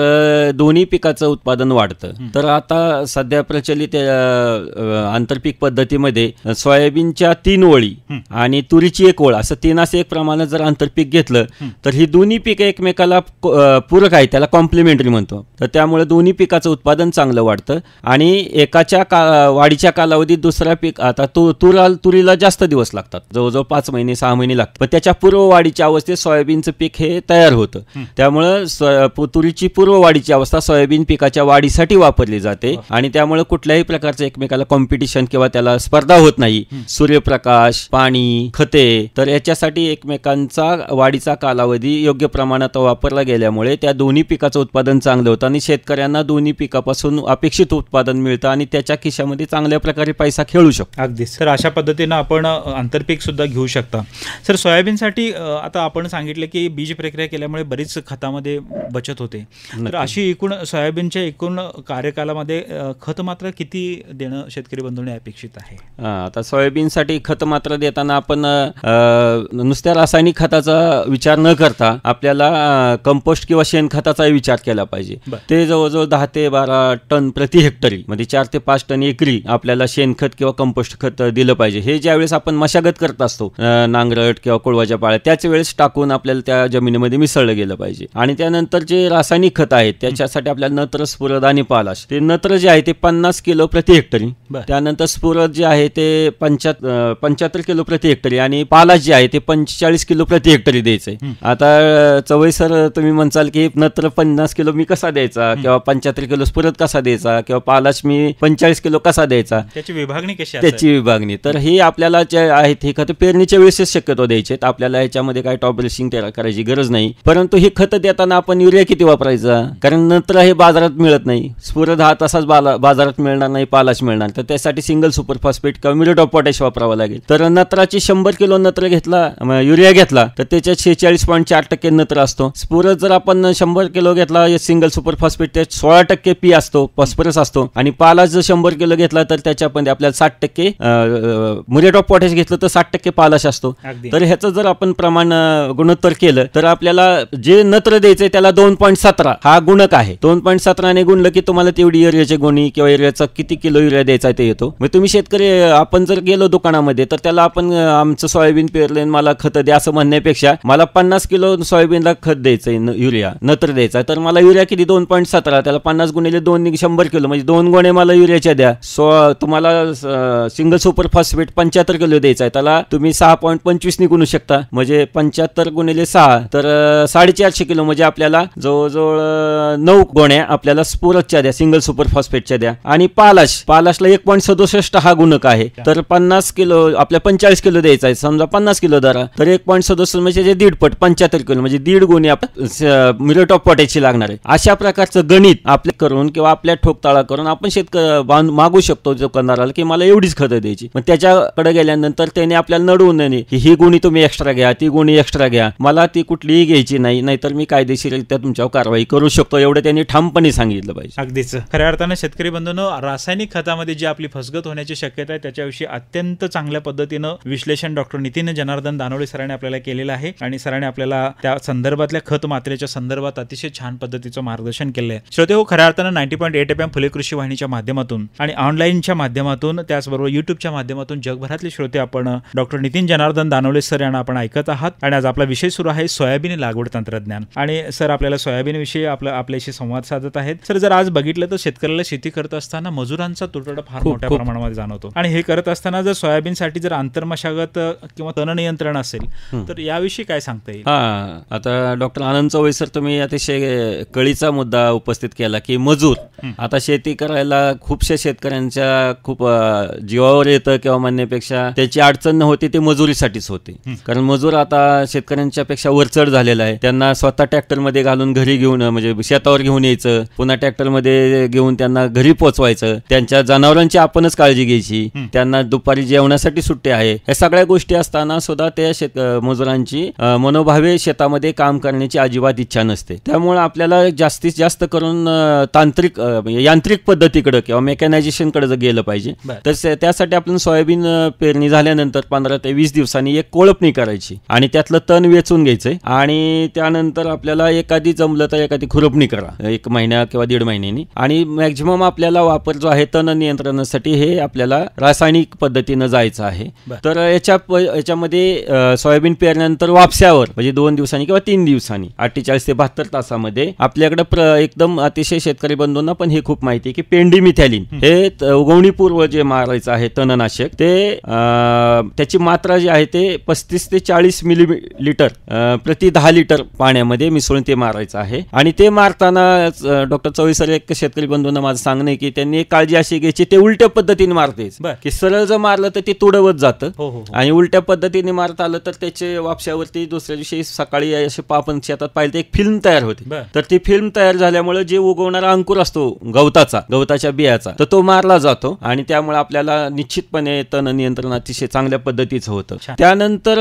दोन्ही पिकाचं उत्पादन वाढतं. तर आता सध्या प्रचलित आंतरपीक पद्धतीमध्ये सोयाबीनच्या 3 ओळी आणि तुरीची 1 ओळ असं 3:1 प्रमाणात जर आंतरपीक घेतलं तर ही दोन्ही पिकं एकमेकाला पूरक आहे, त्याला कॉम्प्लिमेंटरी म्हणतो. तर त्यामुळे दोन्ही पिकाचं उत्पादन चांगलं वाढतं आणि एकाच्या वाढीच्या कालावधीत दुसरा पीक आता तुरीला जास्त दिवस लागतात, जवळजवळ 5 महिने 6 महिने लागतात. पण त्याच्या पूर्ववाढीच्या अवस्थेत सोयाबीनचं पीक हे तयार होतं. त्यामुळं तुरीची पूर्ववाढीची अवस्था सोयाबीन पिकाच्या वाढीसाठी वापरली जाते आणि त्यामुळे कुठल्याही प्रकारचं एकमेकाला कॉम्पिटिशन किंवा त्याला स्पर्धा होत नाही. सूर्यप्रकाश, पाणी, खते, तर याच्यासाठी एकमेकांचा वाढीचा कालावधी योग्य प्रमाणात वापरला गेल्यामुळे त्या दोन्ही पिकाचं उत्पादन चांगलं होतं आणि शेतकऱ्यांना दोन्ही पिकापासून अपेक्षित उत्पादन मिळतं आणि त्याच्या खिशामध्ये चांगल्या प्रकारे पैसा खेळू शकतो. अगदी सर, अशा पद्धतीनं आपण आंतरपीक सुद्धा घेऊ शकता. सर, सोयाबीनसाठी आता आपण सांगितलं की बीज प्रक्रिया केल्यामुळे बरीच खतामध्ये बचत होते. तर अशी एकूण सोयाबीनच्या एकूण कार्यकालामध्ये खत मात्र किती देणं शेतकरी बंधूंनी अपेक्षित आहे. आता सोयाबीनसाठी खत मात्र देताना आपण नुसत्या रासायनिक खताचा विचार न करता आपल्याला कंपोस्ट किंवा शेणखताचा विचार केला पाहिजे. ते जवळजवळ 10 ते 12 टन प्रति हेक्टरी म्हणजे 4 ते 5 टन एकरी आपल्याला शेणखत किंवा कंपोस्ट कंपोस्ट खत दिलं पाहिजे. हे ज्यावेळेस आपण मशागत करत असतो नांगरट किंवा कोळवाच्या पाळ्या त्याच वेळेस टाकून आपल्याला त्या जमिनीमध्ये मिसळलं गेलं पाहिजे. आणि त्यानंतर जे रासायनिक खत आहेत त्याच्यासाठी आपल्याला नत्र, स्फुरद आणि पालाश, ते नत्र जे आहे ते 50 किलो प्रति हेक्टरी, त्यानंतर स्फुरद जे आहे ते 75 किलो प्रति हेक्टरी आणि पालाश जे आहे ते 45 किलो प्रति हेक्टरी द्यायचंय. आता चवई सर तुम्ही म्हणसाल की नत्र 50 किलो मी कसा द्यायचा किंवा 75 किलो स्फुरद कसा द्यायचा किंवा पालाश मी 45 किलो कसा द्यायचा, त्याची विभागणी कशी, त्याची विभागणी. तर हे आपल्याला जे आहेत हे खत पेरणीच्या वेळेसच शक्यतो द्यायचे. आपल्याला याच्यामध्ये काय टॉप ड्रेसिंग तयार करायची गरज नाही. परंतु हे खत देताना आपण युरिया किती वापरायचा, कारण नत्र हे बाजारात मिळत नाही, स्फुरद हा तसाच बाजारात मिळणार नाही, पालाश मिळणार, तर त्यासाठी सिंगल सुपर फॉस्फेट किंवा म्युरेट ऑफ पोटॅश वापरावा लागेल. तर नत्राची 100 किलो नत्र घेतला, युरिया घेतला तर त्याच्यात 46.4% नत्र असतो. स्फुरद जर आपण 100 किलो घेतला सिंगल सुपर फॉस्फेट त्यात 16% पी असतो, फॉस्फरस असतो. आणि पालाश जर 100 किलो घेतला तर त्याच्यामध्ये आपल्याला 60% म्युरेट ऑफ पोटॅश घेतलं तर 60% पालाश असतो. तर ह्याचं जर आपण प्रमाण गुणोत्तर केलं तर आपल्याला जे नत्र द्यायचंय त्याला 2.17 हा गुणक आहे. 2.17 ने गुणलं की तुम्हाला तेवढी युरियाची गोणी किंवा युरियाचा किती किलो युरिया द्यायचा ते येतो. मग तुम्ही शेतकरी आपण जर गेलो दुकानामध्ये तर त्याला आपण आमचं सोयाबीन पेरले मला खत द्या असं म्हणण्यापेक्षा मला 50 किलो सोयाबीनला खत द्यायचंय, युरिया नत्र द्यायचा, तर मला युरिया किती 2.17, त्याला 50 गुणिले 2 100 किलो म्हणजे 2 गोणे मला युरियाच्या द्या. तुम्हाला सिंगल सुपर फॉस्फेट 75 किलो द्यायचा आहे, त्याला तुम्ही 6.25 ने गुणू शकता, म्हणजे 75 गुणिले 6 तर 450 किलो, म्हणजे आपल्याला जवळजवळ 9 गोण्या आपल्याला स्फुरदच्या द्या, सिंगल सुपर फॉस्फेटच्या द्या. आणि पालाशला 1.67 हा गुणक आहे, तर 50 किलो आपल्या 45 किलो द्यायचा आहे, समजा 50 किलो धरा तर 1.67 म्हणजे 1.5 पट 75 किलो म्हणजे 1.5 गुणी म्युरेट ऑफ पोटॅशची लागणार आहे. अशा प्रकारचं गणित आपल्या करून किंवा आपल्या ठोकताळा करून आपण मागू शकतो दुकानदाराला की मला एवढीच खतं द्यायची. मग त्याच्याकडे गेल्यानंतर त्याने आपल्याला नडवून नाही की ही गुणी तुम्ही एक्स्ट्रा घ्या, ती गुणी एक्स्ट्रा घ्या, मला ती कुठलीही घ्यायची नाही, नाहीतर मी कायदेशीररित्या तुमच्यावर कारवाई करू शकतो, एवढं त्यांनी ठामपणे सांगितलं पाहिजे. अगदीच खऱ्या अर्थानं शेतकरी बंधूंनो, रासायनिक खतामध्ये जी आपली फसगत होण्याची शक्यता आहे त्याच्याविषयी अत्यंत चांगल्या पद्धतीनं विश्लेषण डॉक्टर नितीन जनार्दन दानवडे सरांनी आपल्याला केलेलं आहे आणि सरांनी आपल्याला त्या संदर्भातल्या खत मात्रेच्या संदर्भात अतिशय छान पद्धतीचं मार्गदर्शन केलं आहे. श्रोते हो, खऱ्या अर्थानं 90.8 FM फुले कृषी वाहिनीच्या माध्यमातून आणि ऑनलाईनच्या माध्यमातून त्याचबरोबर युट्यूबच्या माध्यमातून जगभरातले श्रोते आपण डॉक्टर नितीन जनार्दन दानवडे सर यांना आपण ऐकत आहात. आणि आज आपला विषय सुरू आहे सोयाबीन लागवड तंत्रज्ञान. आणि सर आपल्याला सोयाबीन विषयी आपल्याशी संवाद साधत आहेत. सर, जर आज बघितलं तर शेतकऱ्याला शेती करत असताना मजुरांचा तुटवडा फार मोठ्या प्रमाणामध्ये जाणवतो आणि हे करत असताना जर सोयाबीनसाठी जर आंतरमशागत किंवा तण नियंत्रण असेल तर याविषयी काय सांगता येईल? आता डॉक्टर आनंद चवई सर तुम्ही अतिशय कळीचा मुद्दा उपस्थित केला की मजूर आता शेती करायला खूपशा शेतकऱ्यांच्या खूप जीवावर येतं किंवा म्हणण्यापेक्षा त्याची अडचण होती ते मजुरीसाठीच होते. कारण मजूर आता शेतकऱ्यांच्या पेक्षा वरचढ झालेला आहे. त्यांना स्वतः ट्रॅक्टरमध्ये घालून घरी घेऊन म्हणजे शेतावर घेऊन यायचं, पुन्हा ट्रॅक्टरमध्ये घेऊन त्यांना घरी पोचवायचं, त्यांच्या जनावरांची आपणच काळजी घ्यायची, त्यांना दुपारी जेवणासाठी सुट्टी आहे, या सगळ्या गोष्टी असताना सुद्धा त्या मजुरांची मनोभावे शेतामध्ये काम करण्याची अजिबात इच्छा नसते. त्यामुळे आपल्याला जास्तीत जास्त करून यांत्रिक पद्धतीकडे किंवा मेकॅनायझेशनकडे जर गेलं पाहिजे तर त्यासाठी आपण सोयाबीन पेरणी झाल्यानंतर 15 ते 20 दिवसांनी एक कोळपणी करायची आणि त्यातलं तण वेचून घ्यायचंय आणि त्यानंतर आपल्याला एखादी जमलं तर एखादी खुरपणी करा 1 महिना किंवा 1.5 महिन्यांनी. आणि मॅक्झिमम आपल्याला वापर जो आहे तण नियंत्रणासाठी हे आपल्याला रासायनिक पद्धतीनं जायचं आहे. तर याच्यामध्ये सोयाबीन पेरल्यानंतर वापस्यावर म्हणजे 2 दिवसांनी किंवा 3 दिवसांनी 48 ते 72 तासामध्ये आपल्याकडे एकदम अतिशय शेतकरी बंधूंना पण हे खूप माहिती आहे की पेंडीमिथॅलिन हे उगवणीपूर्व जे मारायचं आहे तणनाशक ते त्याची मात्रा जी आहे ते 35 ते 40 मिलीलिटर प्रति 10 लिटर पाण्यामध्ये मिसळून ते मारायचं आहे. आणि ते मारताना डॉक्टर चवई सर एक शेतकरी बंधूंना माझं सांगणं आहे की त्यांनी एक काळजी अशी घ्यायची ते उलट्या पद्धतीने मारतेच की सरळ जर मारलं तर ते तुडवत जातं आणि उलट्या पद्धतीने मारता आलं तर त्याचे वापशावरती दुसऱ्या दिवशी सकाळी असे आपण शेतात पाहिलं एक फिल्म तयार होते. तर ती फिल्म तयार झाल्यामुळे जे उगवणारा अंकुर असतो गवताच्या बियाचा तर तो मारला जातो आणि त्यामुळे आपल्याला निश्चितपणे तण नियंत्रण अतिशय चांगल्या पद्धतीचं होतं. त्यानंतर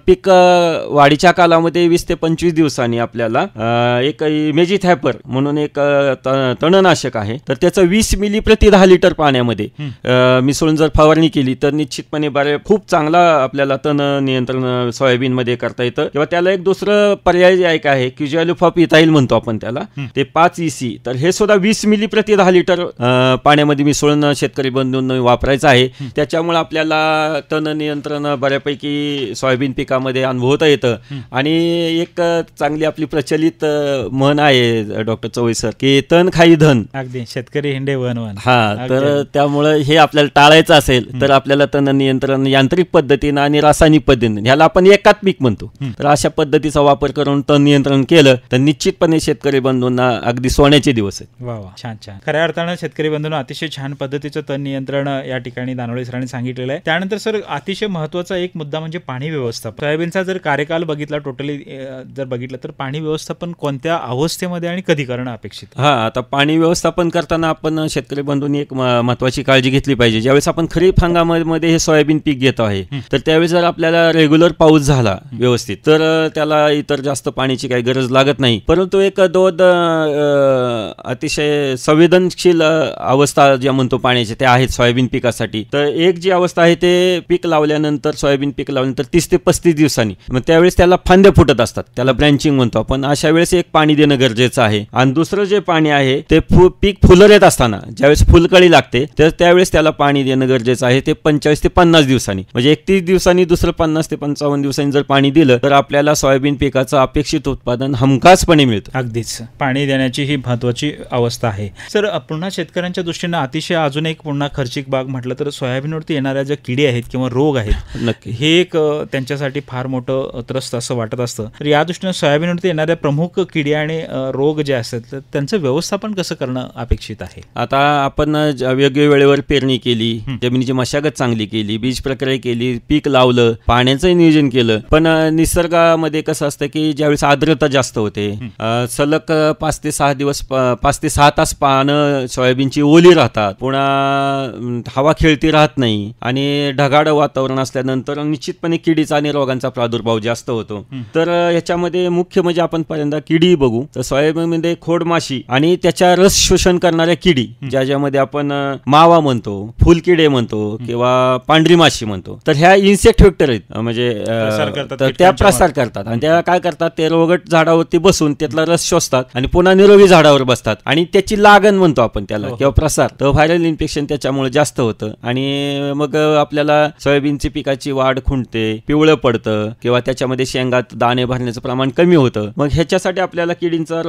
पीक वाढीच्या कालामध्ये 20 ते 25 दिवसांनी आपल्याला एक इमेजिथॅपर म्हणून एक तणनाशक आहे तर त्याचं 20 मिली प्रति 10 लिटर पाण्यामध्ये मिसळून जर फवारणी केली तर निश्चितपणे खूप चांगला आपल्याला तण नियंत्रण सोयाबीन मध्ये करता येतं. किंवा त्याला एक दुसरं पर्याय जे आहे क्युझॅल्युफॉप इथाईल म्हणतो आपण त्याला, ते 5 EC तर हे सुद्धा 20 मिली प्रति 10 लिटर पाण्यामध्ये मिसळून शेतकरी बंधूंना वापरायचं आहे. त्याच्यामुळे आपल्याला तण नियंत्रण बऱ्यापैकी सोयाबीन पिकामध्ये अनुभवता येतं. आणि एक चांगली आपली प्रचलित म्हण आहे डॉक्टर चवई सर की तण खाई धन. अगदी शेतकरी हिंडे वन वन. हा, तर त्यामुळे हे आपल्याला टाळायचं असेल तर आपल्याला तण नियंत्रण यांत्रिक पद्धतीनं आणि रासायनिक पद्धतीने, ह्याला आपण एकात्मिक म्हणतो, तर अशा पद्धतीचा वापर करून तण नियंत्रण केलं तर निश्चितपणे शेतकरी बंधूंना अगदी सोन्याचे दिवस आहेत. वा वा, छान छान. खऱ्या अर्थानं शेतकरी बंधूंना अतिशय छान पद्धतीचं तण नियंत्रण या ठिकाणी दानोळे सरांनी सांगितलेलं आहे. त्यानंतर सर अतिशय महत्वाचा एक मुद्दा म्हणजे पाणी व्यवस्थापन. सोयाबीनचा जर कार्यकाल बघितला, टोटली जर बघितलं तर पाणी व्यवस्थापन कोणत्या अवस्थेमध्ये आणि कधी करणं अपेक्षित? हा, आता पाणी व्यवस्थापन करताना आपण शेतकरी बंधूंनी एक महत्वाची काळजी घेतली पाहिजे. ज्यावेळेस आपण खरीप हंगामामध्ये हे सोयाबीन पीक घेत आहे तर त्यावेळेस जर आपल्याला रेग्युलर पाऊस झाला व्यवस्थित तर त्याला इतर जास्त पाण्याची काही गरज लागत नाही. परंतु एक दोन अतिशय संवेदनशील अवस्था ज्या म्हणतो पाण्याच्या त्या आहेत सोयाबीन पिकासाठी. तर एक जी अवस्था आहे ते पीक लावल्यानंतर, सोयाबीन पीक लावल्यानंतर 30 ते 35 दिवसांनी, मग त्यावेळेस त्याला फांद्या फुटत असतात, त्याला ब्रँचिंग म्हणतो आपण. अशा वेळेस एक पाणी देणं गरजेचं आहे. आणि दुसरं जे पाणी आहे ते पीक फुलर येत असताना ज्यावेळेस फुलकळी लागते तर त्यावेळेस त्याला पाणी देणं गरजेचं आहे. ते 45 ते 50 दिवसांनी, म्हणजे 31 दिवसांनी दुसरं 50 ते 55 दिवसांनी जर पाणी दिलं तर आपल्याला सोयाबीन पिकाचं अपेक्षित उत्पादन हमखासपणे मिळतं. अगदीच पाणी देण्याची ही महत्वाची अवस्था आहे. सर पुन्हा शेतकऱ्यांच्या दृष्टीनं अतिशय अजून एक पुन्हा खर्चिक भाग म्हटलं तर सोयाबीनवरती येणाऱ्या ज्या किडी आहेत किंवा रोग आहेत, नक्की हे एक त्यांच्यासाठी फार मोठं त्रस्त असं वाटत असतं. तर या दृष्टीनं सोयाबीनवरती येणाऱ्या प्रमुख किडी आणि रोग जे असतात तर त्यांचं व्यवस्थापन कसं करणं अपेक्षित आहे? आता आपण वेगवेगळ्या वेळेवर पेरणी केली, जमिनीची मशागत चांगली केली, बीज प्रक्रिया केली, पीक लावलं, पाण्याचं नियोजन केलं, पण निसर्गामध्ये कसं असतं की ज्यावेळेस आर्द्रता जास्त होते, सलग 5 ते 6 तास पानं सोयाबीनची ओली राहतात, पुन्हा हवा खेळती राहत नाही आणि ढगाळ वातावरण असल्यानंतर निश्चितपणे किडीचा आणि रोगांचा प्रादुर्भाव जास्त होतो. तर ह्याच्यामध्ये मुख्य म्हणजे आपण पहिल्यांदा किडी बघू. तर सोयाबीनमध्ये खोडमाशी आणि त्याच्या रस शोषण करणाऱ्या किडी, ज्यामध्ये आपण मावा म्हणतो, फुलकिडे म्हणतो किंवा पांढरी माशी म्हणतो, तर ह्या इन्सेक्ट व्हेक्टर आहेत, म्हणजे त्या प्रसार करतात. आणि त्या काय करतात, ते रोगट झाडावरती बसून त्यातला रस शोषतात आणि पुन्हा निरोगी झाडावर बसतात आणि त्याची लागण म्हणतो आपण त्याला किंवा प्रसार, तर व्हायरल इन्फेक्शन त्याच्यामुळे जास्त होतं आणि मग आपल्याला सोयाबीनची पिकाची वाढ खुंटते, पिवळं पडतं किंवा त्याच्यामध्ये शेंगात दाणे भरण्याचं प्रमाण कमी होतं. मग ह्याच्यासाठी आपल्याला किडींचा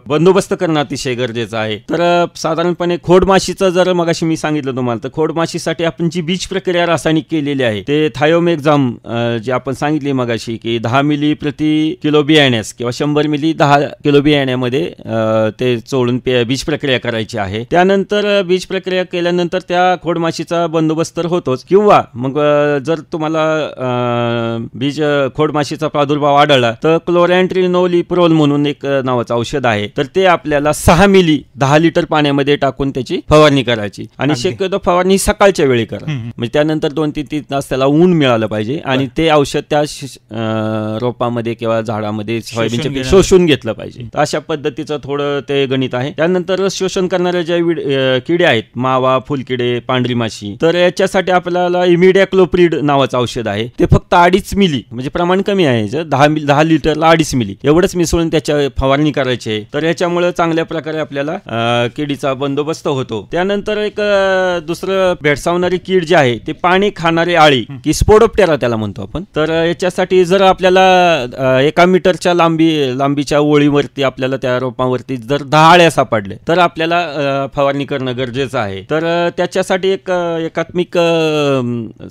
बंदोबस्त करणं अतिशय गरजेचं आहे. तर साधारणपणे खोडमाशीचं जर मगाशी मी सांगितलं तुम्हाला, तर खोडमाशीसाठी आपण जी बीज प्रक्रिया रासायनिक केलेली आहे ते थायोमेक्झाम जे आपण सांगितली मगाशी की 10 मिली प्रति किलो बियाण्यास किंवा 100 मिली 10 किलो बियाण्यामध्ये ते चोळून बीज प्रक्रिया करायची आहे. त्यानंतर बीज प्रक्रिया केल्यानंतर त्या खोडमाशीचा बंदोबस्त तर होतोच, किंवा मग जर तुम्हाला खोडमाशीचा प्रादुर्भाव आढळला तर क्लोरॅन्ट्रिनोलिप्रोल म्हणून एक नावाचं औषध आहे, तर ते आपल्याला 6 मिली 10 लिटर पाण्यामध्ये टाकून त्याची फवारणी करायची. आणि शक्यतो फवारणी सकाळच्या वेळी करा, म्हणजे त्यानंतर 2-3 तास त्याला ऊन मिळालं पाहिजे आणि ते औषध त्या रोपामध्ये किंवा झाडामध्ये सोयाबीनचे शोषून घेतलं पाहिजे. अशा पद्धतीचं थोडं ते गणित आहे. त्यानंतर शोषण करणाऱ्या ज्या किडे आहेत, मावा, फुलकिडे, पांढरी माशी, तर याच्यासाठी आपल्याला इमिडॅक्लोप्रिड नावाचं औषध आहे. ते फक्त 2.5 मिली, म्हणजे प्रमाण कमी आहे, 10 लिटरला 2.5 मिली एवढंच मिसळून त्याच्या फवारणी करायची आहे. तर याच्यामुळे चांगल्या प्रकारे आपल्याला किडीचा बंदोबस्त होतो. त्यानंतर एक दुसरं भेडसावणारी कीड जी आहे ते पाणी खाणारी आळी की स्पोडोप्टेरा त्याला म्हणतो आपण. तर याच्यासाठी जर आपल्याला 1 मीटरच्या लांबीच्या ओळीवरती आपल्याला त्या रोपावरती जर 10 आळ्या सापडले तर आपल्याला फवारणी करणं गरजेचं आहे. तर त्याच्यासाठी एक एकात्मिक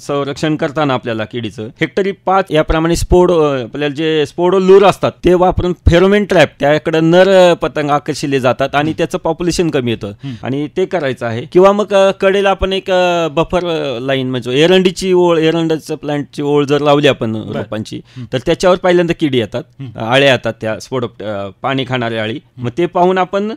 संरक्षण करताना आपल्याला किडीचं हेक्टरी 5 याप्रमाणे आपल्याला जे स्पोडोलूर असतात ते वापरून फेरोमेन ट्रॅप, त्याकडे नर पतंग आकर्षिले जातात आणि त्याचं पॉप्युलेशन कमी येतं आणि ते करायचं आहे. किंवा मग कडेला आपण एक बफर लाईन, म्हणजे एरंडीची ओळ, एरंडाचं प्लांटची ओळ जर लावली आपण रोपांची, तर त्याच्यावर पहिल्यांदा किडी येतात, आळ्या येतात, त्या पाणी खाणाऱ्या आळी. मग ते पाहून आपण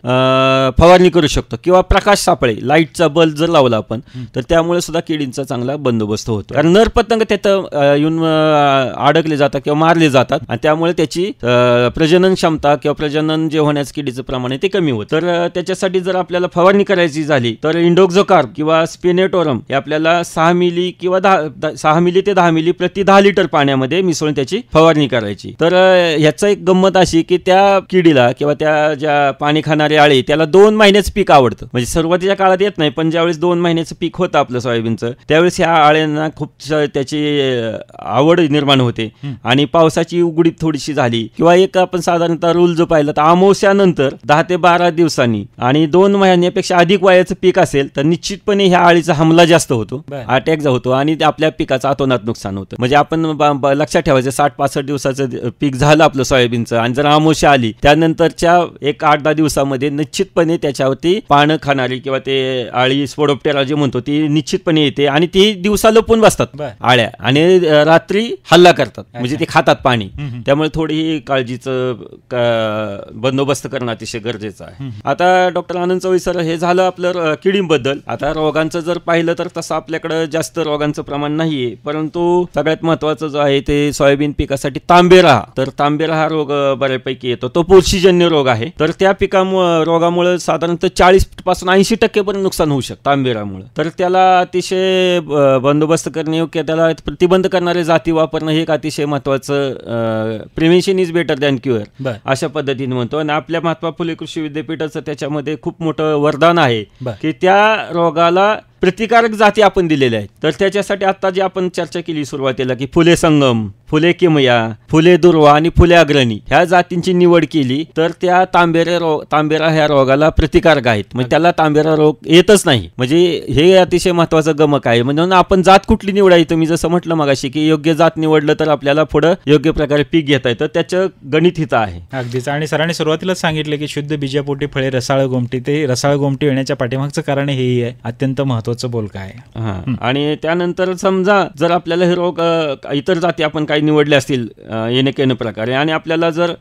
फवारणी करू शकतो. किंवा प्रकाश सापळे, लाईटचा बल्ब जर लावला आपण तर त्यामुळे सुद्धा किडींचा चांगला बंदोबस्त होतो. कारण नर पतंग तिथं येऊन अडकले जातात किंवा मारले जातात आणि त्यामुळे त्याची प्रजनन क्षमता किंवा प्रजनन जे होण्याचं किडीचं प्रमाण आहे ते कमी होतं. तर त्याच्यासाठी जर आपल्याला फवारणी करायची झाली तर इंडोक्झोकार्ब किंवा स्पिनेटोरम हे आपल्याला 6 मिली किंवा 6 मिली ते 10 मिली प्रति 10 लिटर पाण्यामध्ये मिसळून त्याची फवारणी करायची. तर ह्याचा एक गंमत अशी की त्या किडीला किंवा त्या ज्या पाणी खाणाऱ्या खाणारे आळे त्याला 2 महिन्याचं पीक आवडतं. म्हणजे सुरुवातीच्या काळात येत नाही, पण ज्यावेळेस 2 महिन्याचं पीक होतं आपलं सोयाबीनचं, त्यावेळेस ह्या आळ्यांना खूप त्याची आवड निर्माण होते. आणि पावसाची उघडीप थोडीशी झाली किंवा एक आपण साधारणतः रूल जो पाहिला तर अमावस्यानंतर 10 ते 12 दिवसांनी आणि 2 महिन्यापेक्षा अधिक वयाचं पीक असेल तर निश्चितपणे ह्या आळीचा हमला जास्त होतो, अटॅक होतो आणि आपल्या पिकाचं अतोनात नुकसान होतं. म्हणजे आपण लक्षात ठेवायचं 60-65 दिवसाचं पीक झालं आपलं सोयाबीनचं आणि जर अमावस्या आली त्यानंतरच्या एक 8-10 दिवसामध्ये निश्चितपणे त्याच्यावरती पानं खाणारी किंवा ते आळी स्पोडोप्टेरा जे म्हणतो ती निश्चितपणे येते आणि ती दिवसा लपून बसतात आळ्या आणि रात्री हल्ला करतात, म्हणजे ते खातात पाणी. त्यामुळे थोडी काळजीचं बंदोबस्त करणं अतिशय गरजेचं आहे. आता डॉक्टर आनंद चवई सर, हे झालं आपलं किडींबद्दल. आता रोगांचं जर पाहिलं तर तसं आपल्याकडं जास्त रोगांचं प्रमाण नाहीये, परंतु सगळ्यात महत्वाचं जो आहे ते सोयाबीन पिकासाठी तांबेरा. तर तांबेरा हा रोग बऱ्यापैकी येतो, तो बुरशीजन्य रोग आहे. तर त्या रोगामुळे साधारणतः 40% 80% पर्यंत नुकसान होऊ शकतं तांबेरामुळे. तर त्याला अतिशय बंदोबस्त करणे योग्य, त्याला प्रतिबंध करणारे जाती वापरणं हे एक अतिशय महत्वाचं, prevention is better than cure अशा पद्धतीने म्हणतो. आणि आपल्या महात्मा फुले कृषी विद्यापीठाचं त्याच्यामध्ये खूप मोठं वरदान आहे की त्या रोगाला प्रतिकारक जाती आपण दिलेल्या आहेत. तर त्याच्यासाठी आता जी आपण चर्चा केली सुरुवातीला की फुले संगम, फुले फुले दुर्वा आणि फुले अग्रणी ह्या जातींची निवड केली तर त्या तांबेरा ह्या रोगाला प्रतिकारक आहेत, म्हणजे त्याला तांबेरा रोग येतच नाही. म्हणजे हे अतिशय महत्वाचं गमक आहे. म्हणून आपण जात कुठली निवडायची, तुम्ही जसं म्हटलं मगाशी की योग्य जात निवडलं तर आपल्याला पुढे योग्य प्रकारे पीक घेता येतं, त्याचं गणित हित आहे. अगदीच. आणि सरांनी सुरुवातीलाच सांगितलं की शुद्ध बीजापोटी फळे रसाळ गोमटी, ते रसाळ गोमटी येण्याच्या पाठीमागचं कारण हेही आहे, अत्यंत महत्वाचं बोलक आहे. आणि त्यानंतर समजा जर आपल्याला हे रोग इतर जाती आपण काही निवडले असतील येणे प्रकारे आणि आपल्याला जर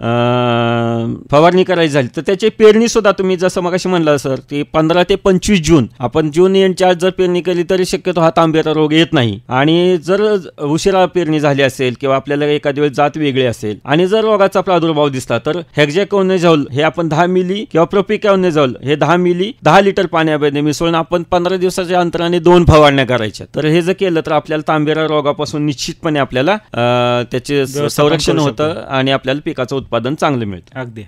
फवारणी करायची झाली तर त्याची पेरणी सुद्धा तुम्ही जसं मगाशी म्हणलं सर की 15 ते 25 जून, आपण जून एंडच्या जर पेरणी केली तरी शक्यतो हा तांबेरा रोग येत नाही. आणि जर उशिरा पेरणी झाली असेल किंवा आपल्याला एखाद्या वेळेस जात वेगळी असेल आणि जर रोगाचा प्रादुर्भाव दिसला तर हेक्झाकोनाझोल हे आपण 10 मिली किंवा प्रोपिकॅनोझोल हे 10 मिली 10 लिटर पाण्यामध्ये मिसळून आपण 15 दिवसाच्या अंतराने 2 फवारण्या करायच्या. तर हे जर केलं तर आपल्याला तांबेरा रोगापासून निश्चितपणे आपल्याला त्याचे संरक्षण होतं आणि आपल्याला पिकाचं उत्पादन चांगलं मिळतं. अगदी.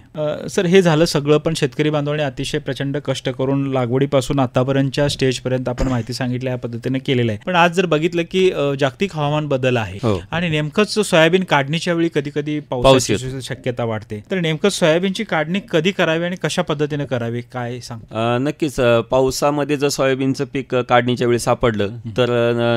सर, हे झालं सगळं, पण शेतकरी बांधवांनी अतिशय प्रचंड कष्ट करून लागवडीपासून आतापर्यंतच्या स्टेजपर्यंत आपण माहिती सांगितल्या या पद्धतीने केलेलं आहे. पण आज जर बघितलं की जागतिक हवामान बदल आहे आणि नेमकंच सोयाबीन काढणीच्या वेळी कधी कधी पावसाची शक्यता वाढते, तर नेमकं सोयाबीनची काढणी कधी करावी आणि कशा पद्धतीने करावी, काय सांग? नक्कीच. पावसामध्ये जर सोयाबीनचं पीक काढणीच्या वेळी सापडलं तर